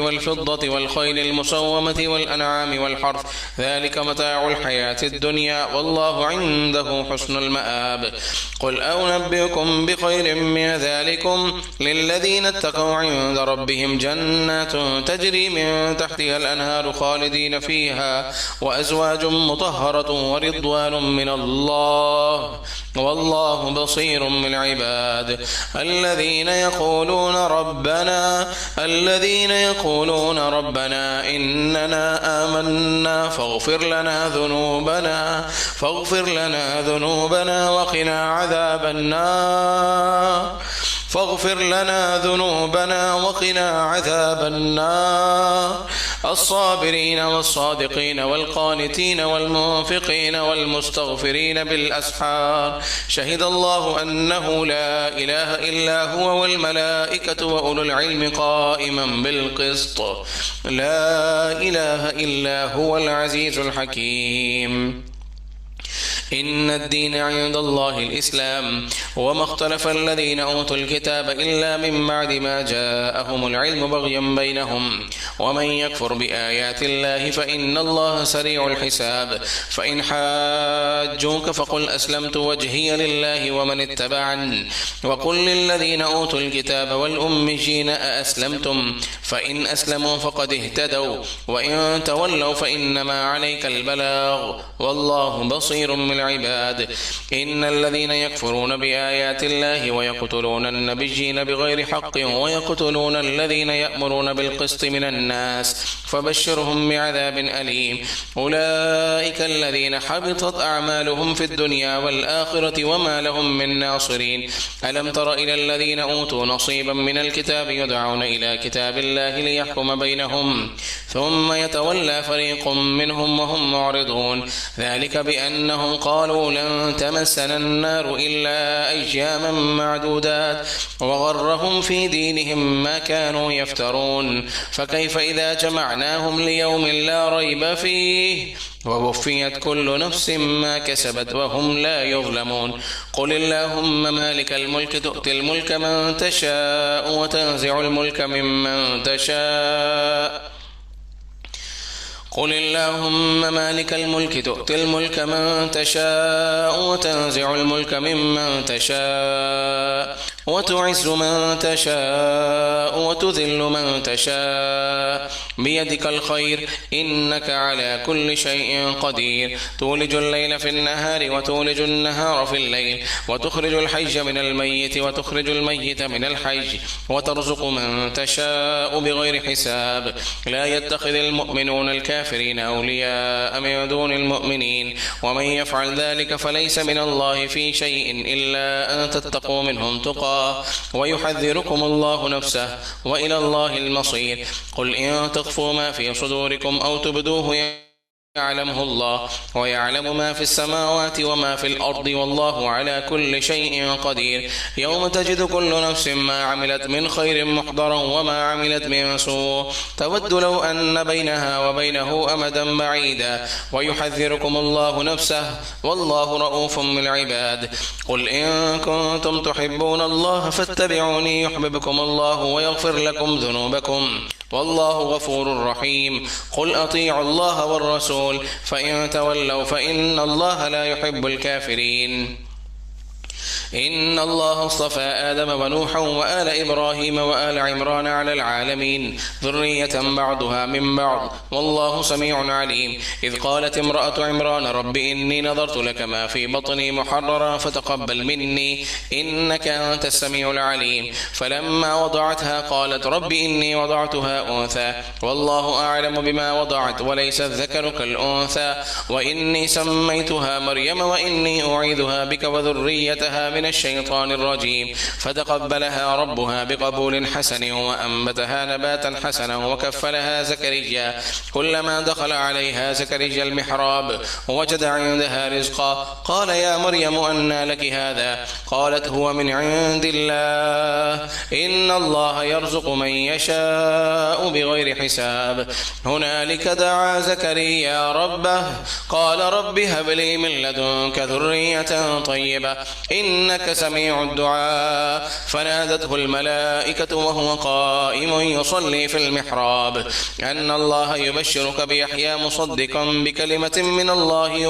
والفضة والخيل المسومة والأنعام والحرث ذلك متاع الحياة الدنيا والله عنده حسن المآب. قل أنبئكم بخير من ذلكم للذين اتقوا عند ربهم جنات تجري من تحتها الأنهار خالدين فيها وأزواج مطهرة ورضوان من الله والله بصير بالعباد. الذين يقولون ربنا إننا آمنا فاغفر لنا ذنوبنا وقنا عذاب النار. الصابرين والصادقين والقانتين والمنفقين والمستغفرين بالأسحار. شهد الله أنه لا إله إلا هو والملائكة وأولو العلم قائما بالقسط. لا إله إلا هو العزيز الحكيم. إن الدين عند الله الإسلام وما اختلف الذين أوتوا الكتاب إلا من بعد ما جاءهم العلم بغيا بينهم ومن يكفر بآيات الله فإن الله سريع الحساب فإن حاجوك فقل أسلمت وجهي لله ومن اتبعني وقل للذين أوتوا الكتاب والأميين أأسلمتم فإن أسلموا فقد اهتدوا وإن تولوا فإنما عليك البلاغ والله بصير بالعباد إن الذين يكفرون بآيات الله ويقتلون النبيين بغير حق ويقتلون الذين يأمرون بالقسط من الناس فبشرهم بعذاب أليم أولئك الذين حبطت أعمالهم في الدنيا والآخرة وما لهم من ناصرين ألم تر إلى الذين أوتوا نصيبا من الكتاب يدعون إلى كتاب الله ليحكم بينهم ثم يتولى فريق منهم وهم معرضون ذلك بأنهم قالوا لن تمسنا النار إلا أياما معدودات وغرهم في دينهم ما كانوا يفترون فكيف إذا جمعناهم ليوم لا ريب فيه ووفيت كل نفس ما كسبت وهم لا يظلمون قل اللهم مالك الملك تؤتي الملك من تشاء وتنزع الملك ممن تشاء قل اللهم مالك الملك تؤتي الملك من تشاء وتنزع الملك ممن تشاء وتعز من تشاء وتذل من تشاء بيدك الخير إنك على كل شيء قدير تولج الليل في النهار وتولج النهار في الليل وتخرج الحي من الميت وتخرج الميت من الحي وترزق من تشاء بغير حساب لا يتخذ المؤمنون الكافرين أولياء من دون المؤمنين ومن يفعل ذلك فليس من الله في شيء إلا أن تتقوا منهم تقى ويحذركم الله نفسه وإلى الله المصير قل إن تخفوا ما في صدوركم أو تبدوه يعلمه الله ويعلم ما في السماوات وما في الأرض والله على كل شيء قدير يوم تجد كل نفس ما عملت من خير محضرا وما عملت من سوء تود لو أن بينها وبينه أمدا بعيدا ويحذركم الله نفسه والله رؤوف بالعباد قل إن كنتم تحبون الله فاتبعوني يحببكم الله ويغفر لكم ذنوبكم والله غفور رحيم قل أطيعوا الله والرسول فإن تولوا فإن الله لا يحب الكافرين إن الله اصطفى آدم ونوحا وآل إبراهيم وآل عمران على العالمين ذرية بعضها من بعض والله سميع عليم إذ قالت امرأة عمران رب إني نظرت لك ما في بطني محررا فتقبل مني إنك أنت السميع العليم فلما وضعتها قالت رب إني وضعتها أنثى والله أعلم بما وضعت وليس الذكر كالأنثى وإني سميتها مريم وإني أعيذها بك وذريتها من الشيطان الرجيم فتقبلها ربها بقبول حسن وأنبتها نباتا حسنا وكفلها زكريا كلما دخل عليها زكريا المحراب وجد عندها رزقا قال يا مريم أنى لك هذا قالت هو من عند الله إن الله يرزق من يشاء بغير حساب هنالك دعا زكريا ربه قال رب هب لي من لدنك ذرية طيبة إنك سميع الدعاء فنادته الملائكة وهو قائم يصلي في المحراب أن الله يبشرك بيحيى مصدقا بكلمة من الله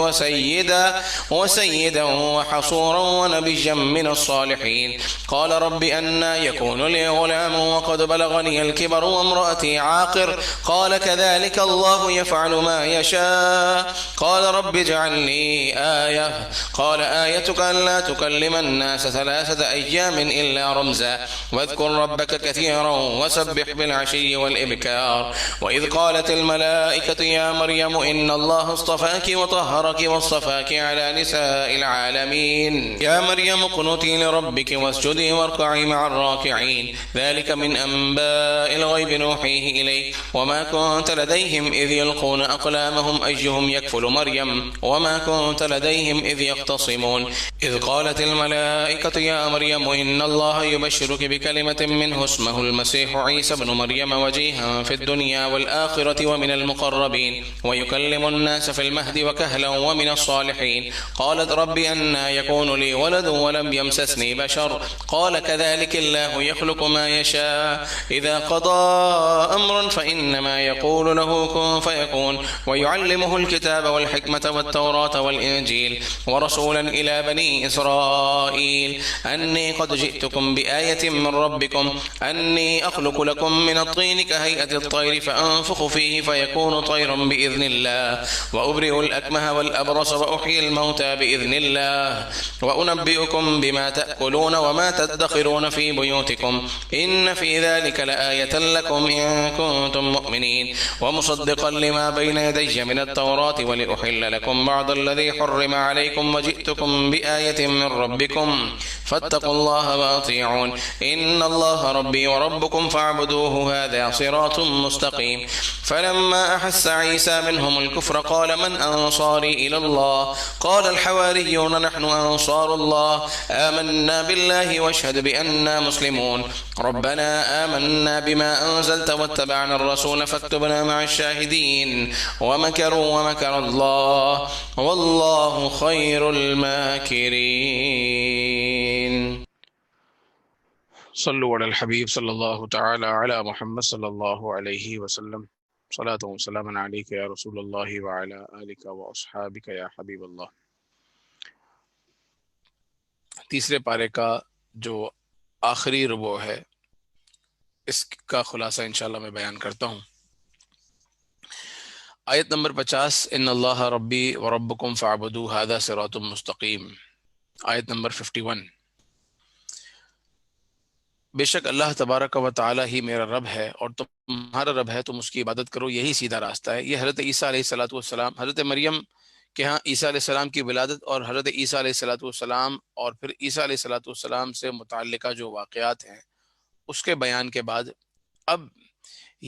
وسيدا وحصورا ونبيا من الصالحين قال رب أنى يكون لي غلام وقد بلغني الكبر وامرأتي عاقر قال كذلك الله يفعل ما يشاء قال رب اجعل لي آية قال آيتك ألا تكلم الناس 3 أيام إلا رمزا واذكر ربك كثيرا وسبح بالعشي والإبكار وإذ قالت الملائكة يا مريم إن الله اصطفاك وطهرك واصطفاك على نساء العالمين يا مريم اقنتي لربك واسجدي واركعي مع الراكعين ذلك من أنباء الغيب نوحيه إليك وما كنت لديهم إذ يلقون أقلامهم أيهم يكفل مريم وما كنت لديهم إذ يختصمون إذ قالت الملائكة الملائكة يا مريم إن الله يبشرك بكلمة منه اسمه المسيح عيسى ابن مريم وجيها في الدنيا والآخرة ومن المقربين ويكلم الناس في المهد وكهلا ومن الصالحين. قالت رب أنى يكون لي ولد ولم يمسسني بشر قال كذلك الله يخلق ما يشاء إذا قضى أمرا فإنما يقول له كن فيكون. ويعلمه الكتاب والحكمة والتوراة والإنجيل ورسولا إلى بني إسرائيل أني قد جئتكم بآية من ربكم أني أخلق لكم من الطين كهيئة الطير فأنفخ فيه فيكون طيرا بإذن الله وأبرئ الأكمه والأبرص وأحيي الموتى بإذن الله وأنبئكم بما تأكلون وما تدخرون في بيوتكم إن في ذلك لآية لكم إن كنتم مؤمنين ومصدقا لما بين يدي من التوراة ولأحل لكم بعض الذي حرم عليكم وجئتكم بآية من ربكم فاتقوا الله وأطيعون إن الله ربي وربكم فاعبدوه هذا صراط مستقيم. فلما أحس عيسى منهم الكفر قال من أنصاري إلى الله قال الحواريون نحن أنصار الله آمنا بالله واشهد بأننا مسلمون. ربنا آمنا بما أنزلت واتبعنا الرسول فاكتبنا مع الشاهدين ومكروا ومكر الله والله خير الماكرين. صلوا على الحبيب صلی اللہ تعالی علی محمد صلی اللہ علیہ وسلم. صلاۃ و سلام علیک یا رسول اللہ وعلی آلک و اصحابک یا حبیب اللہ. تیسرے پارے کا جو آخری ربع ہے اس کا خلاصہ انشاءاللہ میں بیان کرتا ہوں. آیت نمبر 50 ان اللہ ربی وربکم فاعبدوہ ھذا صراط مستقیم. آیت نمبر 51 بے شک اللہ تبارک و تعالی ہی میرا رب ہے اور تمہارا رب ہے، تم اس کی عبادت کرو، یہی سیدھا راستہ ہے. یہ حضرت عیسیٰ علیہ السلام، حضرت مریم کے ہاں عیسیٰ علیہ السلام کی ولادت اور حضرت عیسیٰ علیہ السلام اور پھر عیسیٰ علیہ السلام سے متعلقہ جو واقعات ہیں اس کے بیان کے بعد اب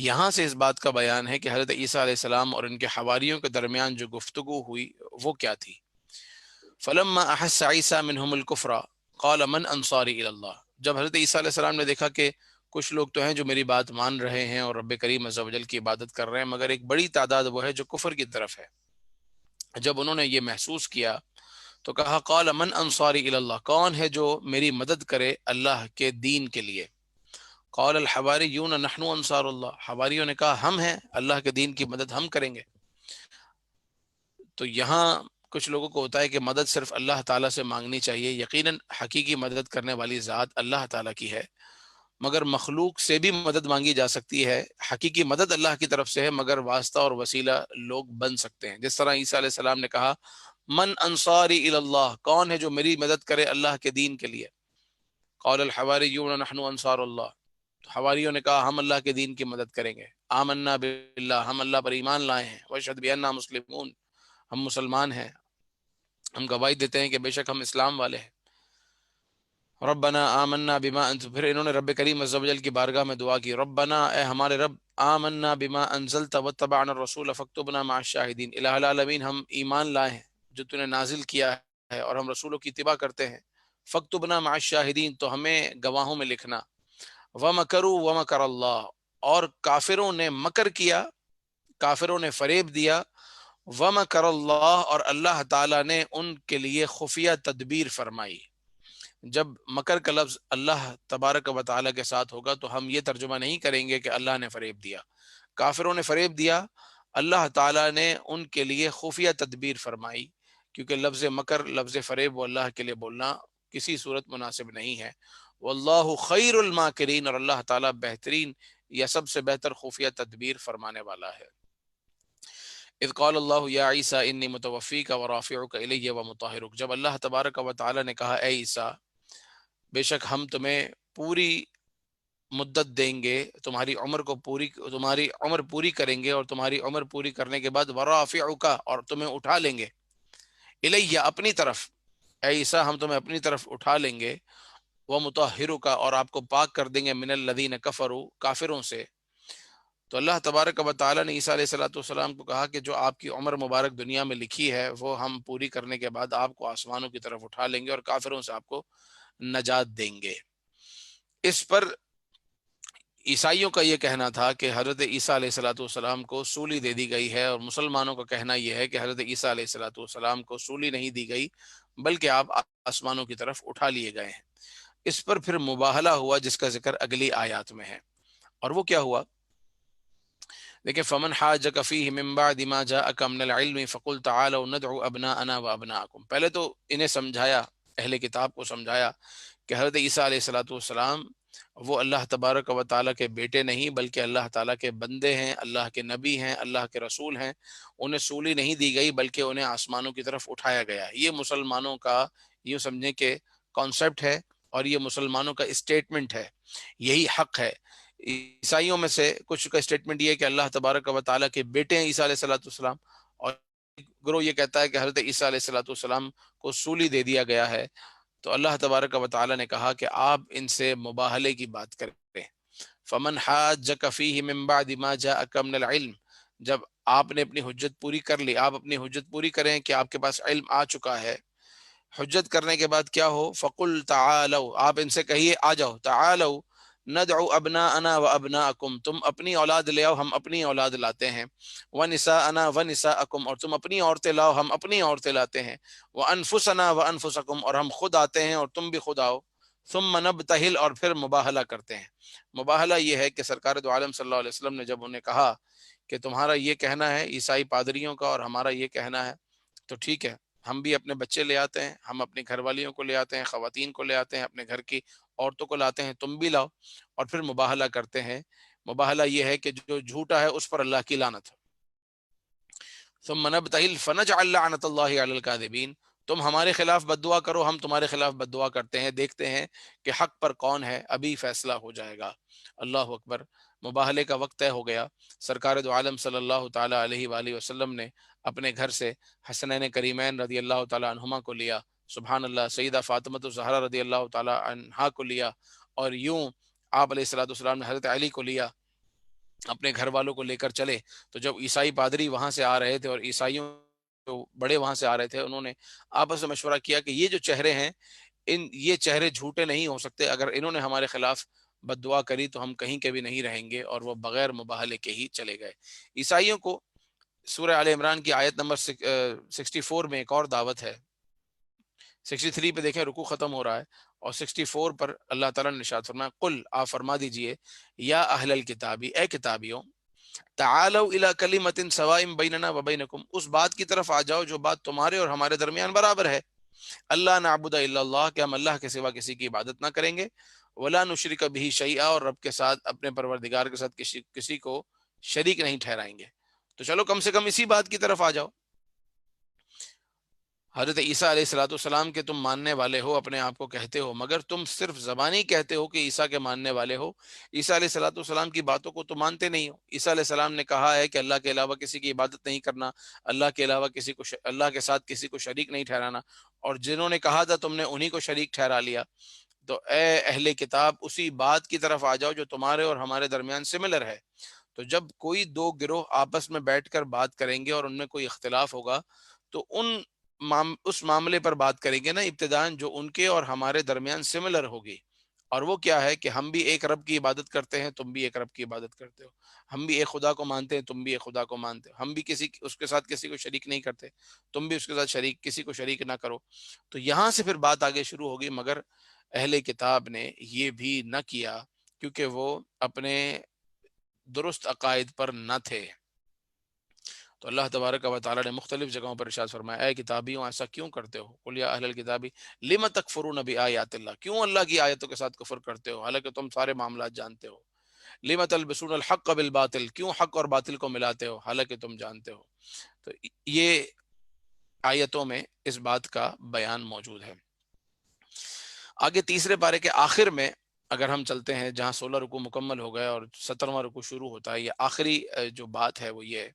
یہاں سے اس بات کا بیان ہے کہ حضرت عیسیٰ علیہ السلام اور ان کے حواریوں کے درمیان جو گفتگو ہوئی وہ کیا تھی. فلما احس عیسیٰ منہم الکفر قال من انصاری الی اللہ. جب حضرت عیسیٰ علیہ السلام نے دیکھا کہ کچھ لوگ تو ہیں جو میری بات مان رہے ہیں اور رب کریم عز و جل کی عبادت کر رہے ہیں، مگر ایک بڑی تعداد وہ ہے جو کفر کی طرف ہے. جب انہوں نے یہ محسوس کیا تو کہا قال من انصاری الی اللہ، کون ہے جو میری مدد کرے اللہ کے دین کے لیے. قال الحواریون نحن انصار اللہ، حواریوں نے کہا ہم ہیں، اللہ کے دین کی مدد ہم کریں گے. تو یہاں کچھ لوگوں کو ہوتا ہے کہ مدد صرف اللہ تعالیٰ سے مانگنی چاہیے. یقیناً حقیقی مدد کرنے والی ذات اللہ تعالیٰ کی ہے، مگر مخلوق سے بھی مدد مانگی جا سکتی ہے. حقیقی مدد اللہ کی طرف سے ہے مگر واسطہ اور وسیلہ لوگ بن سکتے ہیں. جس طرح عیسیٰ علیہ السلام نے کہا من انصاری الی اللہ، کون ہے جو میری مدد کرے اللہ کے دین کے لیے. قال الحواریون نحن انصار اللہ، حواریوں نے کہا ہم اللہ کے دین کی مدد کریں گے. آمنا باللہ، ہم اللہ پر ایمان لائے ہیں. واشہد بأننا مسلمون، ہم مسلمان ہیں، ہم گواہی دیتے ہیں کہ بے شک ہم اسلام والے ہیں. ربنا آمنا بما انت، پھر انہوں نے رب کریم عز و جل کی بارگاہ میں دعا کی ربنا، اے ہمارے رب، آمنا بما انزلت واتبعنا الرسول فاکتبنا مع الشاہدین. الہ العالمین ہم ایمان لائے ہیں جو تو نے نازل کیا ہے اور ہم رسولوں کی اتباع کرتے ہیں. فاکتبنا مع الشاہدین، تو ہمیں گواہوں میں لکھنا. ومکروا ومکر اللہ، اور کافروں نے مکر کیا، کافروں نے فریب دیا. ومکر اللہ، اور اللہ تعالیٰ نے ان کے لیے خفیہ تدبیر فرمائی. جب مکر کا لفظ اللہ تبارک و تعالیٰ کے ساتھ ہوگا تو ہم یہ ترجمہ نہیں کریں گے کہ اللہ نے فریب دیا. کافروں نے فریب دیا، اللہ تعالیٰ نے ان کے لیے خفیہ تدبیر فرمائی، کیونکہ لفظ مکر، لفظ فریب وہ اللہ کے لیے بولنا کسی صورت مناسب نہیں ہے. واللہ خیر الماکرین، اور اللہ تعالیٰ بہترین یا سب سے بہتر خفیہ تدبیر فرمانے والا ہے. اذ قال اللہ یا عیسیٰ انی متوفیک ورافعک الی ومطہرک، جب اللہ تبارک و تعالیٰ نے کہا اے عیسیٰ بے شک ہم تمہیں پوری مدت دیں گے، تمہاری عمر پوری کریں گے، اور تمہاری عمر پوری کرنے کے بعد ورافعک، اور تمہیں اٹھا لیں گے، الی اپنی طرف، اے عیسیٰ ہم تمہیں اپنی طرف اٹھا لیں گے، ومطہرک، اور آپ کو پاک کر دیں گے، من الذین کفروا، کافروں سے، تو اللہ تبارک و تعالیٰ نے عیسیٰ علیہ الصلوۃ والسلام کو کہا کہ جو آپ کی عمر مبارک دنیا میں لکھی ہے وہ ہم پوری کرنے کے بعد آپ کو آسمانوں کی طرف اٹھا لیں گے اور کافروں سے آپ کو نجات دیں گے۔ اس پر عیسائیوں کا یہ کہنا تھا کہ حضرت عیسیٰ علیہ الصلوۃ والسلام کو سولی دے دی گئی ہے، اور مسلمانوں کا کہنا یہ ہے کہ حضرت عیسیٰ علیہ الصلوۃ والسلام کو سولی نہیں دی گئی بلکہ آپ آسمانوں کی طرف اٹھا لیے گئے ہیں۔ اس پر پھر مباہلہ ہوا جس کا ذکر اگلی آیات میں ہے، اور وہ کیا ہوا؟ دیکھیں، فمن حاجک فیہ من بعد ما جاءک من العلم فقل تعالوا ندعو ابناءنا وابناءکم۔ پہلے تو انہیں سمجھایا، اہل کتاب کو سمجھایا کہ حضرت عیسیٰ علیہ الصلوۃ والسلام وہ اللہ تبارک و تعالیٰ کے بیٹے نہیں بلکہ اللہ تعالیٰ کے بندے ہیں، اللہ کے نبی ہیں، اللہ کے رسول ہیں۔ انہیں سولی نہیں دی گئی بلکہ انہیں آسمانوں کی طرف اٹھایا گیا۔ یہ مسلمانوں کا یوں سمجھیں کہ کانسیپٹ ہے، اور یہ مسلمانوں کا اسٹیٹمنٹ ہے، یہی حق ہے۔ عیسائیوں میں سے کچھ کا اسٹیٹمنٹ یہ ہے کہ اللہ تبارک و تعالیٰ کے بیٹے ہیں عیسیٰ علیہ الصلوۃ والسلام، اور گروہ یہ کہتا ہے کہ حضرت عیسیٰ علیہ الصلوۃ والسلام کو سولی دے دیا گیا ہے۔ تو اللہ تبارک و تعالیٰ نے کہا کہ آپ ان سے مباہلے کی بات کریں۔ فمن حاجک فیہ من بعد ما جاءک من العلم، جب آپ نے اپنی حجت پوری کر لی، آپ اپنی حجت پوری کریں کہ آپ کے پاس علم آ چکا ہے۔ حجت کرنے کے بعد کیا ہو؟ فقل تعالوا، آپ ان سے کہیے آ جاؤ، تعالوا ندعو ابناءنا وابناءکم، تم اپنی اولاد لے آؤ، ہم اپنی اولاد لاتے ہیں، ونساءنا ونساءکم، اور تم اپنی عورتیں لاؤ، ہم اپنی عورتیں لاتے ہیں، وانفسنا وانفسکم، اور ہم خود آتے ہیں اور تم بھی خود آؤ، ثم نبتہل، اور پھر مباہلہ کرتے ہیں۔ مباہلہ یہ ہے کہ سرکار دو عالم صلی اللہ علیہ وسلم نے جب انہیں کہا کہ تمہارا یہ کہنا ہے عیسائی پادریوں کا اور ہمارا یہ کہنا ہے، تو ٹھیک ہے، ہم بھی اپنے بچے لے آتے ہیں، ہم اپنی گھر والیوں کو لے آتے ہیں، خواتین کو لے آتے ہیں، اپنے گھر کی عورتوں کو لاتے ہیں، تم بھی لاؤ، اور پھر مباہلہ کرتے ہیں۔ مباہلہ یہ ہے کہ جو جھوٹا ہے اس پر اللہ کی لعنت۔ ثم نبتہل فنجعل لعنت اللہ علی الکاذبین، تم ہمارے خلاف بد دعا کرو، ہم تمہارے خلاف بد دعا کرتے ہیں، دیکھتے ہیں کہ حق پر کون ہے، ابھی فیصلہ ہو جائے گا۔ اللہ اکبر۔ مباہلے کا وقت طے ہو گیا۔ سرکار دو عالم صلی اللہ تعالی علیہ وآلہ وسلم نے اپنے گھر سے حسنین کریمین رضی اللہ تعالی عنہما کو لیا، سبحان اللہ، سیدہ فاطمۃ الزہرا رضی اللہ تعالی عنہا کو لیا، اور یوں آپ علیہ الصلوۃ والسلام نے حضرت علی کو لیا، اپنے گھر والوں کو لے کر چلے۔ تو جب عیسائی پادری وہاں سے آ رہے تھے اور عیسائیوں جو بڑے وہاں سے آ رہے تھے، انہوں نے آپس میں مشورہ کیا کہ یہ جو چہرے ہیں، یہ چہرے جھوٹے نہیں ہو سکتے، اگر انہوں نے ہمارے خلاف بد دعا کری تو ہم کہیں کے بھی نہیں رہیں گے، اور وہ بغیر مباہلے کے ہی چلے گئے۔ عیسائیوں کو سورہ آل عمران کی آیت نمبر 64 میں ایک اور دعوت ہے۔ 63 پہ دیکھیں رکوع ختم ہو رہا ہے، اور 64 پر اللہ تعالیٰ نے ارشاد فرمایا، قل، آپ فرما دیجئے، یا اہل الکتابی، اے کتابیوں، تعالوا الی کلمۃ سواء بیننا وبینکم، اس بات کی طرف آ جاؤ جو بات تمہارے اور ہمارے درمیان برابر ہے، اللہ نعبد الا اللہ، کہ ہم اللہ کے سوا کسی کی عبادت نہ کریں گے، ولا نشرک بہ شیئا، اور رب کے ساتھ، اپنے پروردگار کے ساتھ کسی کو شریک نہیں ٹھہرائیں گے۔ تو چلو کم سے کم اسی بات کی طرف آ جاؤ۔ حضرت عیسیٰ علیہ الصلوۃ والسلام کے تم ماننے والے ہو، اپنے آپ کو کہتے ہو، مگر تم صرف زبانی کہتے ہو کہ عیسیٰ کے ماننے والے ہو، عیسیٰ علیہ الصلوۃ والسلام کی باتوں کو تو مانتے نہیں ہو۔ عیسیٰ علیہ السلام نے کہا ہے کہ اللہ کے علاوہ کسی کی عبادت نہیں کرنا، اللہ کے علاوہ اللہ کے ساتھ کسی کو شریک نہیں ٹھہرانا، اور جنہوں نے کہا تھا تم نے انہی کو شریک ٹھہرا لیا۔ تو اے اہل کتاب، اسی بات کی طرف آ جاؤ جو تمہارے اور ہمارے درمیان سملر ہے۔ تو جب کوئی دو گروہ آپس میں بیٹھ کر بات کریں گے اور ان میں کوئی اختلاف ہوگا، تو اس معاملے پر بات کریں گے نا ابتداً جو ان کے اور ہمارے درمیان سملر ہوگی، اور وہ کیا ہے کہ ہم بھی ایک رب کی عبادت کرتے ہیں، تم بھی ایک رب کی عبادت کرتے ہو، ہم بھی ایک خدا کو مانتے ہیں، تم بھی ایک خدا کو مانتے ہو، ہم بھی اس کے ساتھ کسی کو شریک نہیں کرتے، تم بھی اس کے ساتھ کسی کو شریک نہ کرو۔ تو یہاں سے پھر بات آگے شروع ہوگی، مگر اہل کتاب نے یہ بھی نہ کیا کیونکہ وہ اپنے درست عقائد پر نہ تھے۔ تو اللہ تبارک و تعالیٰ نے مختلف جگہوں پر ارشاد فرمایا، اے کتابیوں، ایسا کیوں کرتے ہو؟ قل یا اہل الکتاب لم تکفرون بآیات اللہ، کیوں اللہ کی آیتوں کے ساتھ کفر کرتے ہو حالانکہ تم سارے معاملات جانتے ہو؟ لم تلبسون الحق بالباطل، کیوں حق اور باطل کو ملاتے ہو حالانکہ تم جانتے ہو؟ تو یہ آیتوں میں اس بات کا بیان موجود ہے۔ آگے تیسرے پارے کے آخر میں اگر ہم چلتے ہیں، جہاں 16 رکوع مکمل ہو گئے اور 17واں رکوع شروع ہوتا ہے، یہ آخری جو بات ہے وہ یہ ہے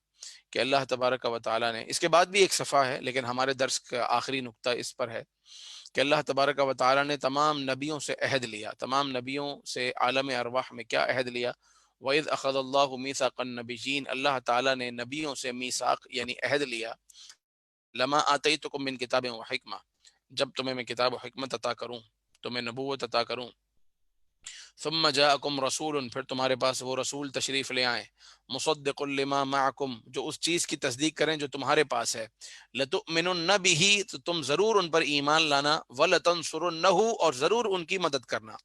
کہ اللہ تبارک و تعالیٰ نے، اس کے بعد بھی ایک صفحہ ہے لیکن ہمارے درس کا آخری نقطہ اس پر ہے کہ اللہ تبارک و تعالیٰ نے تمام نبیوں سے عہد لیا، تمام نبیوں سے عالم ارواح میں کیا عہد لیا؟ وَإِذْ أَخَذَ اللَّهُ مِيثَاقَ النَّبِيِّينَ، اللہ تعالیٰ نے نبیوں سے میثاق یعنی عہد لیا، لما آتیتکم من کتاب و حکمہ، جب تمہیں میں کتاب و حکمت عطا کروں، تمہیں نبوت عطا کروں، ثم جاءکم رسول، پھر تمہارے پاس وہ رسول تشریف لے آئیں، مصدق لما معکم، جو اس چیز کی تصدیق کریں جو تمہارے پاس ہے، لتؤمنن بہ، تو تم ضرور ان پر ایمان لانا، ولتنصرنہ، اور ضرور ان کی مدد کرنا،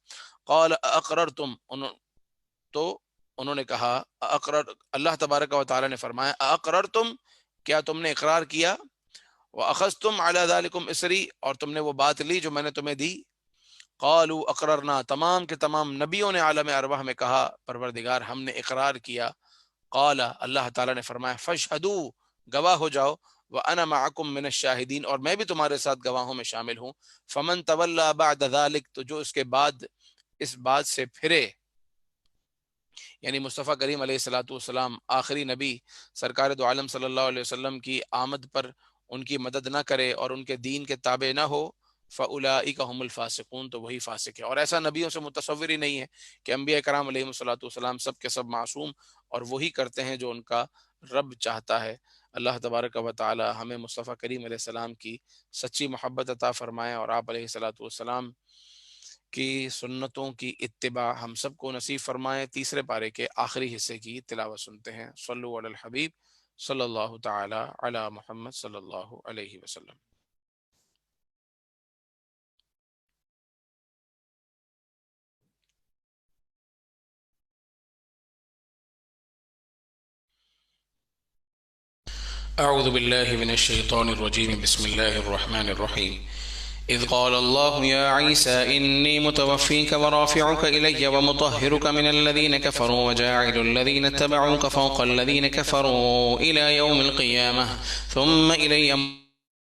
قال اقررتم، تو انہوں نے کہا اللہ تبارک و تعالی نے فرمایا اقررتم، کیا تم نے اقرار کیا، واخذتم علی ذلکم اسری، اور تم نے وہ بات لی جو میں نے تمہیں دی، قالوا اقررنا، تمام کے تمام نبیوں نے عالم ارواح میں کہا پروردگار ہم نے اقرار کیا، قال، اللہ تعالی نے فرمایا فاشہدوا، گواہ ہو جاؤ، وانا معکم من الشاہدین، اور میں بھی تمہارے ساتھ گواہوں میں شامل ہوں، فمن تولی بعد ذلک، تو جو اس کے بعد اس بات سے پھرے، یعنی مصطفیٰ کریم علیہ الصلوۃ والسلام آخری نبی سرکار دو عالم صلی اللہ علیہ وسلم کی آمد پر ان کی مدد نہ کرے اور ان کے دین کے تابع نہ ہو، فَأُولَٰئِكَ هُمُ الْفَاسِقُونَ، تو وہی فاسق ہے۔ اور ایسا نبیوں سے متصور ہی نہیں ہے کہ انبیاء کرام علیہ الصلوۃ والسلام سب کے سب معصوم اور وہی کرتے ہیں جو ان کا رب چاہتا ہے۔ اللہ تبارک و تعالی ہمیں مصطفیٰ کریم علیہ السلام کی سچی محبت عطا فرمائے اور آپ علیہ الصلوۃ والسلام کی سنتوں کی اتباع ہم سب کو نصیب فرمائے۔ تیسرے پارے کے آخری حصے کی تلاوت سنتے ہیں۔ صلو علی الحبیب صلی اللہ تعالی علی محمد صلی اللہ علیہ وسلم۔ اعوذ باللہ من الشیطان الرجیم، بسم اللہ الرحمن الرحیم۔ اذ قال اللہ یا عیسیٰ انی متوفیک ورافعک الی ومطہرک من الذین کفروا وجاعل الذین اتبعوک فوق الذین کفروا الى یوم القیامہ ثم الی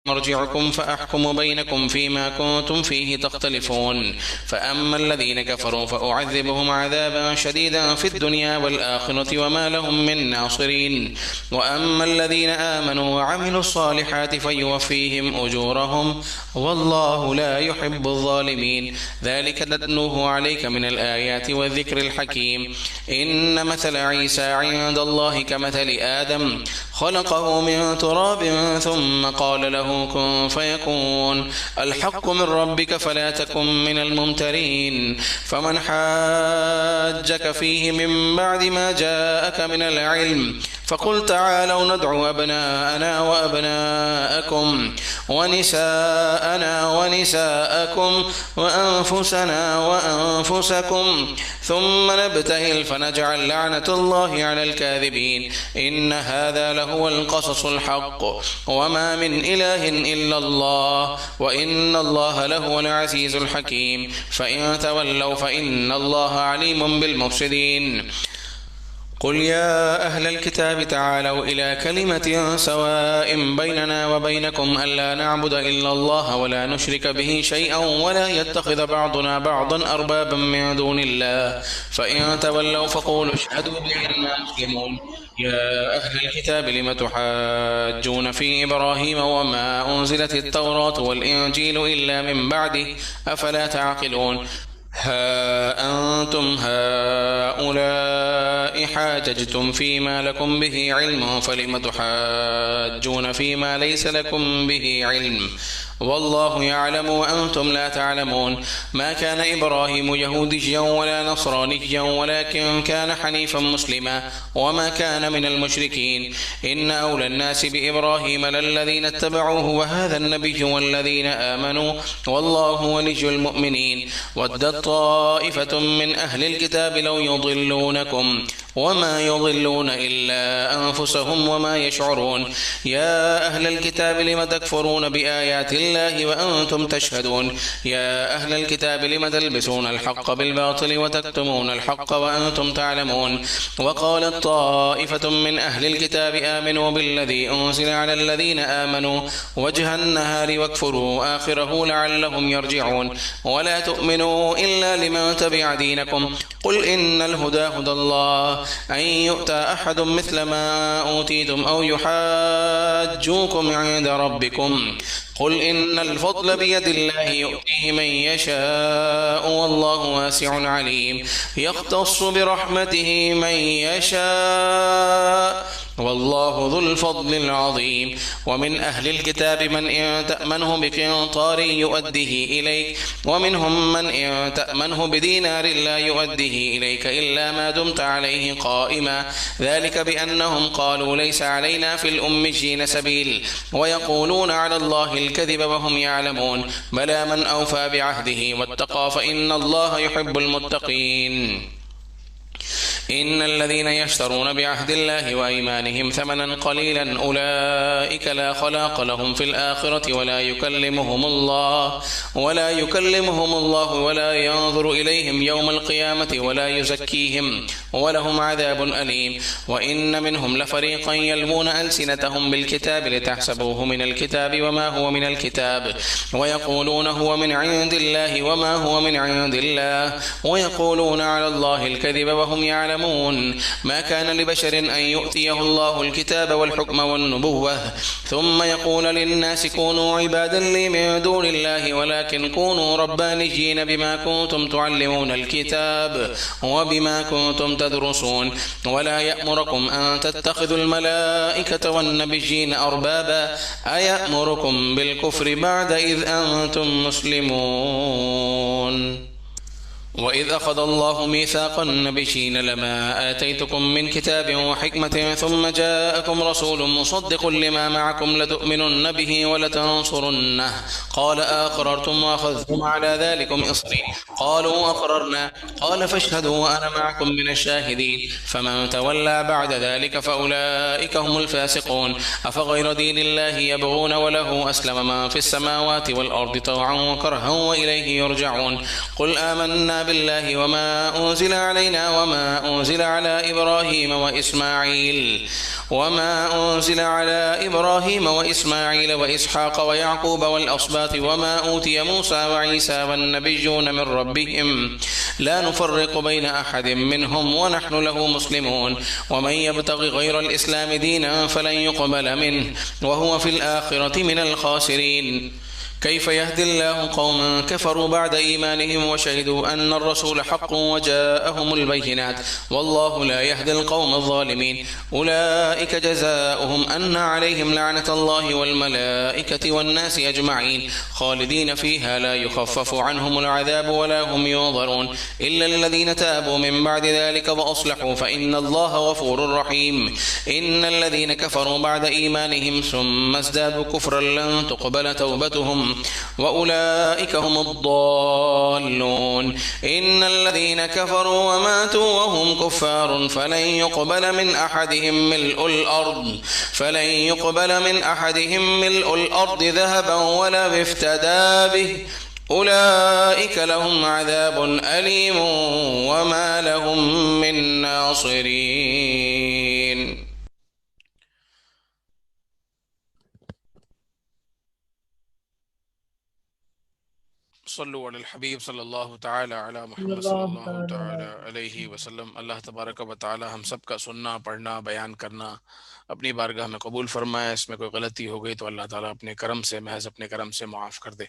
مرجعكم فأحكم بينكم فيما كنتم فيه تختلفون، فأما الذين كفروا فأعذبهم عذابا شديدا في الدنيا والآخرة وما لهم من ناصرين، وأما الذين آمنوا وعملوا الصالحات فيوفيهم أجورهم والله لا يحب الظالمين، ذلك نتلوه عليك من الآيات والذكر الحكيم، إن مثل عيسى عند الله كمثل آدم خلقه من تراب ثم قال له كن فيكون، الحق من ربك فلا تكن من الممترين، فمن حاجك فيه من بعد ما جاءك من العلم فقل تعالوا ندعو أبناءنا وأبناءكم ونساءنا ونساءكم وأنفسنا وأنفسكم ثم نبتهل فنجعل لعنة الله على الكاذبين، إن هذا لهو القصص الحق وما من إله إلا الله وإن الله لهو العزيز الحكيم، فإن تولوا فإن الله عليم بالمفسدين، قل يا أهل الكتاب تعالوا إلى كلمة سواء بيننا وبينكم ألا نعبد إلا الله ولا نشرك به شيئا ولا يتخذ بعضنا بعضا أربابا من دون الله، فإن تولوا فقولوا اشهدوا بأننا مسلمون، يا أهل الكتاب لم تحاجون في إبراهيم وما أنزلت التوراة والإنجيل إلا من بعده أفلا تعقلون، ها أنتم هؤلاء حاججتم فيما لكم به علم فلم تحاجون فيما ليس لكم به علم والله يعلم وأنتم لا تعلمون، ما كان إبراهيم يهوديا ولا نصرانيا ولكن كان حنيفا مسلما وما كان من المشركين، إن أولى الناس بإبراهيم للذين اتبعوه وهذا النبي والذين آمنوا والله ولي المؤمنين، ودت طائفة من أهل الكتاب لو يضلونكم وما يضلون إلا أنفسهم وما يشعرون، يا أهل الكتاب لم تكفرون بآيات الله وأنتم تشهدون، يا أهل الكتاب لم تلبسون الحق بالباطل وتكتمون الحق وأنتم تعلمون، وقالت طائفة من أهل الكتاب آمنوا بالذي أنزل على الذين آمنوا وجه النهار واكفروا آخره لعلهم يرجعون، ولا تؤمنوا إلا لمن تبع دينكم، قل إن الهدى هدى الله أن يؤتى أحد مثل ما أوتيتم أو يحاجوكم عند ربكم قل إن الفضل بيد الله يؤتيه من يشاء والله واسع عليم يختص برحمته من يشاء والله ذو الفضل العظيم ومن أهل الكتاب من إن تأمنه بقنطار يؤديه إليك ومنهم من إن تأمنه بدينار لا يؤديه إليك إلا ما دمت عليه قائما ذلك بأنهم قالوا ليس علينا في الأميين سبيل ويقولون على الله الكذب وهم يعلمون بلى من أوفى بعهده واتقى فإن الله يحب المتقين إن الذين يشترون بعهد الله وأيمانهم ثمنا قليلا أولئك لا خلاق لهم في الآخرة ولا يكلمهم الله ولا ينظر إليهم يوم القيامة ولا يزكيهم ولهم عذاب أليم وإن منهم لفريقا يلوون ألسنتهم بالكتاب لتحسبوه من الكتاب وما هو من الكتاب ويقولون هو من عند الله وما هو من عند الله ويقولون على الله الكذب وهم يعلمون ما كان لبشر أن يؤتيه الله الكتاب والحكم والنبوة ثم يقول للناس كونوا عبادا لي من دون الله ولكن كونوا ربانيين بما كنتم تعلمون الكتاب وبما كنتم تدرسون ولا يأمركم أن تتخذوا الملائكة والنبيين أربابا أيأمركم بالكفر بعد إذ أنتم مسلمون وإذ أخذ الله ميثاق النبيين لما آتيتكم من كتاب وحكمة ثم جاءكم رسول مصدق لما معكم لتؤمنن به ولتنصرنه قال أقررتم وأخذتم على ذلكم إصري قالوا أقررنا قال فاشهدوا وأنا معكم من الشاهدين فمن تولى بعد ذلك فأولئك هم الفاسقون أفغير دين الله يبغون وله أسلم من في السماوات والأرض طوعا وكرها وإليه يرجعون قل آمنا بالله وما أنزل علينا وما أنزل على إبراهيم وإسماعيل وإسحاق ويعقوب والأسباط وما أوتي موسى وعيسى والنبيون من ربهم لا نفرق بين أحد منهم ونحن له مسلمون ومن يبتغ غير الإسلام دينا فلن يقبل منه وهو في الآخرة من الخاسرين كيف يهدي الله قوما كفروا بعد إيمانهم وشهدوا أن الرسول حق وجاءهم البينات والله لا يهدي القوم الظالمين أولئك جزاؤهم أن عليهم لعنة الله والملائكة والناس أجمعين خالدين فيها لا يخفف عنهم العذاب ولا هم ينظرون إلا الذين تابوا من بعد ذلك وأصلحوا فإن الله غفور رحيم إن الذين كفروا بعد إيمانهم ثم ازدادوا كفرا لن تقبل توبتهم وأولئك هم الضالون إن الذين كفروا وماتوا وهم كفار فلن يقبل من أحدهم ملء الأرض ذهبا ولا افتدى به أولئك لهم عذاب أليم وما لهم من ناصرين صلو علی الحبیب صلی اللہ تعالی علی محمد صلی اللہ تعالی علیہ وسلم۔ اللہ تبارک و تعالی ہم سب کا سننا، پڑھنا، بیان کرنا اپنی بارگاہ میں قبول فرمائے۔ اس میں کوئی غلطی ہو گئی تو اللہ تعالیٰ اپنے کرم سے، محض اپنے کرم سے معاف کر دے۔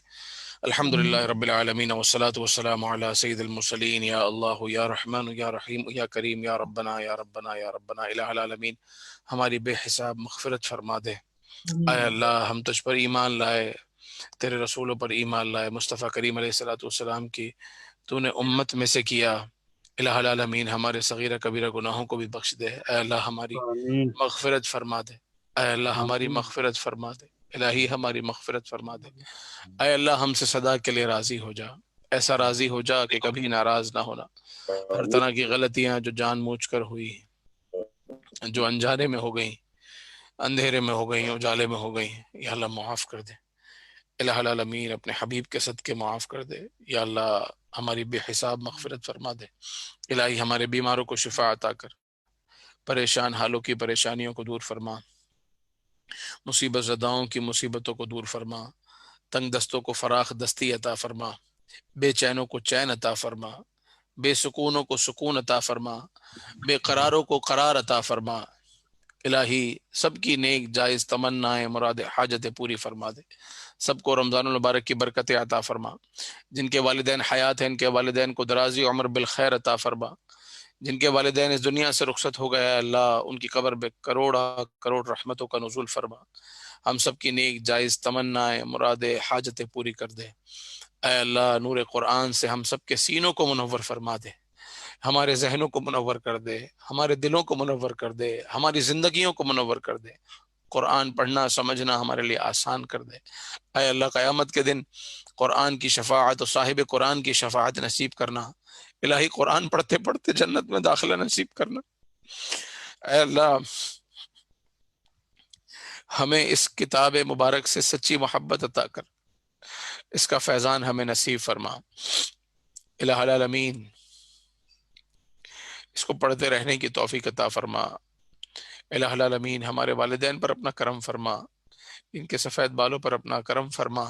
الحمدللہ رب العالمین والصلاة والسلام علی سید المرسلین۔ یا اللہ یا رحمن یا رحیم یا کریم یا ربنا یا ربنا یا ربنا الہ العالمین، ہماری بے حساب مغفرت فرما دے۔ اے اللہ، ہم تجھ پر ایمان لائے، تیرے رسولوں پر ایمان لائے، مصطفیٰ کریم علیہ السلام کی تو نے امت میں سے کیا۔ الہ العالمین ہمارے صغیرہ کبیرہ گناہوں کو بھی بخش دے۔ اے اللہ ہماری مغفرت فرما دے۔ اے اللہ ہماری مغفرت فرما دے۔ الہی ہماری مغفرت فرما دے۔ اے اللہ ہم سے سدا کے لیے راضی ہو جا، ایسا راضی ہو جا کہ کبھی ناراض نہ ہونا۔ ہر طرح کی غلطیاں جو جان بوجھ کر ہوئی، جو انجانے میں ہو گئیں، اندھیرے میں ہو گئیں، اجالے میں ہو گئیں، یا اللہ معاف کر دے۔ الہ العالمین اپنے حبیب کے صدقے معاف کر دے۔ یا اللہ ہماری بے حساب مغفرت فرما دے۔ الہی ہمارے بیماروں کو شفا عطا کر، پریشان حالوں کی پریشانیوں کو دور فرما، مصیبت زداؤں کی مصیبتوں کو دور فرما، تنگ دستوں کو فراخ دستی عطا فرما، بے چینوں کو چین عطا فرما، بے سکونوں کو سکون عطا فرما، بے قراروں کو قرار عطا فرما۔ الہی سب کی نیک جائز تمنائیں مراد حاجتیں پوری فرما دے، سب کو رمضان المبارک کی برکتیں عطا فرما۔ جن کے والدین حیات ہیں ان کے والدین کو درازی عمر بالخیر عطا فرما۔ جن کے والدین اس دنیا سے رخصت ہو گئے اللہ ان کی قبر میں کروڑا کروڑ رحمتوں کا نزول فرما۔ ہم سب کی نیک جائز تمنائیں مراد حاجتیں پوری کر دے۔ اے اللہ نور قرآن سے ہم سب کے سینوں کو منور فرما دے، ہمارے ذہنوں کو منور کر دے، ہمارے دلوں کو منور کر دے، ہماری زندگیوں کو منور کر دے۔ قرآن پڑھنا سمجھنا ہمارے لیے آسان کر دے۔ اے اللہ قیامت کے دن قرآن کی شفاعت اور صاحب قرآن کی شفاعت نصیب کرنا۔ الہی قرآن پڑھتے پڑھتے جنت میں داخلہ نصیب کرنا۔ اے اللہ ہمیں اس کتاب مبارک سے سچی محبت عطا کر، اس کا فیضان ہمیں نصیب فرما۔ الہ العالمین اس کو پڑھتے رہنے کی توفیق عطا فرما۔ الہ العالمین ہمارے والدین پر اپنا کرم فرما، ان کے سفید بالوں پر اپنا کرم فرما۔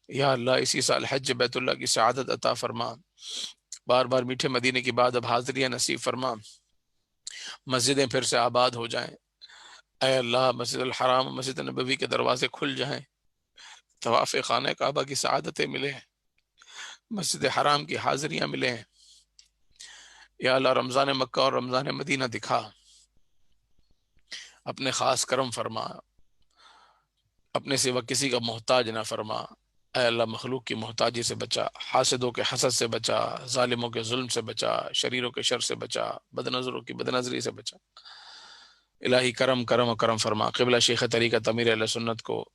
یا اللہ اسی سال حج بیت اللہ کی سعادت عطا فرما۔ بار بار میٹھے مدینے کی بعد اب حاضریاں نصیب فرما، مسجدیں پھر سے آباد ہو جائیں۔ اے اللہ مسجد الحرام مسجد نبوی کے دروازے کھل جائیں، طواف خانہ کعبہ کی سعادتیں ملیں، مسجد حرام کی حاضریاں ملیں۔ یا اللہ رمضان مکہ اور رمضان مدینہ دکھا، اپنے خاص کرم فرما، اپنے سوا کسی کا محتاج نہ فرما۔ اے اللہ مخلوق کی محتاجی سے بچا، حاسدوں کے حسد سے بچا، ظالموں کے ظلم سے بچا، شریروں کے شر سے بچا، بد نظروں کی بد نظری سے بچا۔ الہی کرم کرم و کرم فرما۔ قبلہ شیخ طریقت امیر اہل سنت کو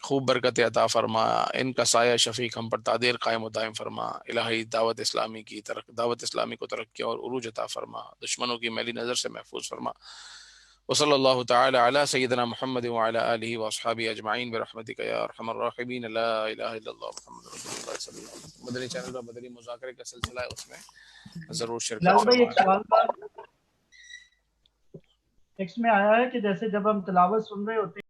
خوب برکت عطا فرما، ان کا سایہ شفیق ہم پر تعدیر قائم و دائم فرما۔ الہی دعوت اسلامی کو ترقی اور عروج عطا فرما، دشمنوں کی میلی نظر سے محفوظ فرما۔ وصلی اللہ تعالی علی سیدنا محمد وعلی آلہ واصحابہ اجمعین برحمتک یا ارحم الراحمین۔ لا الہ الا اللہ محمد رسول اللہ صلی اللہ علیہ وسلم۔ مدنی چینل پر مدنی مذاکرے کا سلسلہ ہے، اس میں ضرور شرکت بلال بھائی ایک فرمائیں۔ سوال تھا، ٹیکسٹ میں آیا ہے کہ جیسے جب ہم تلاوت سن رہے ہوتے ہیں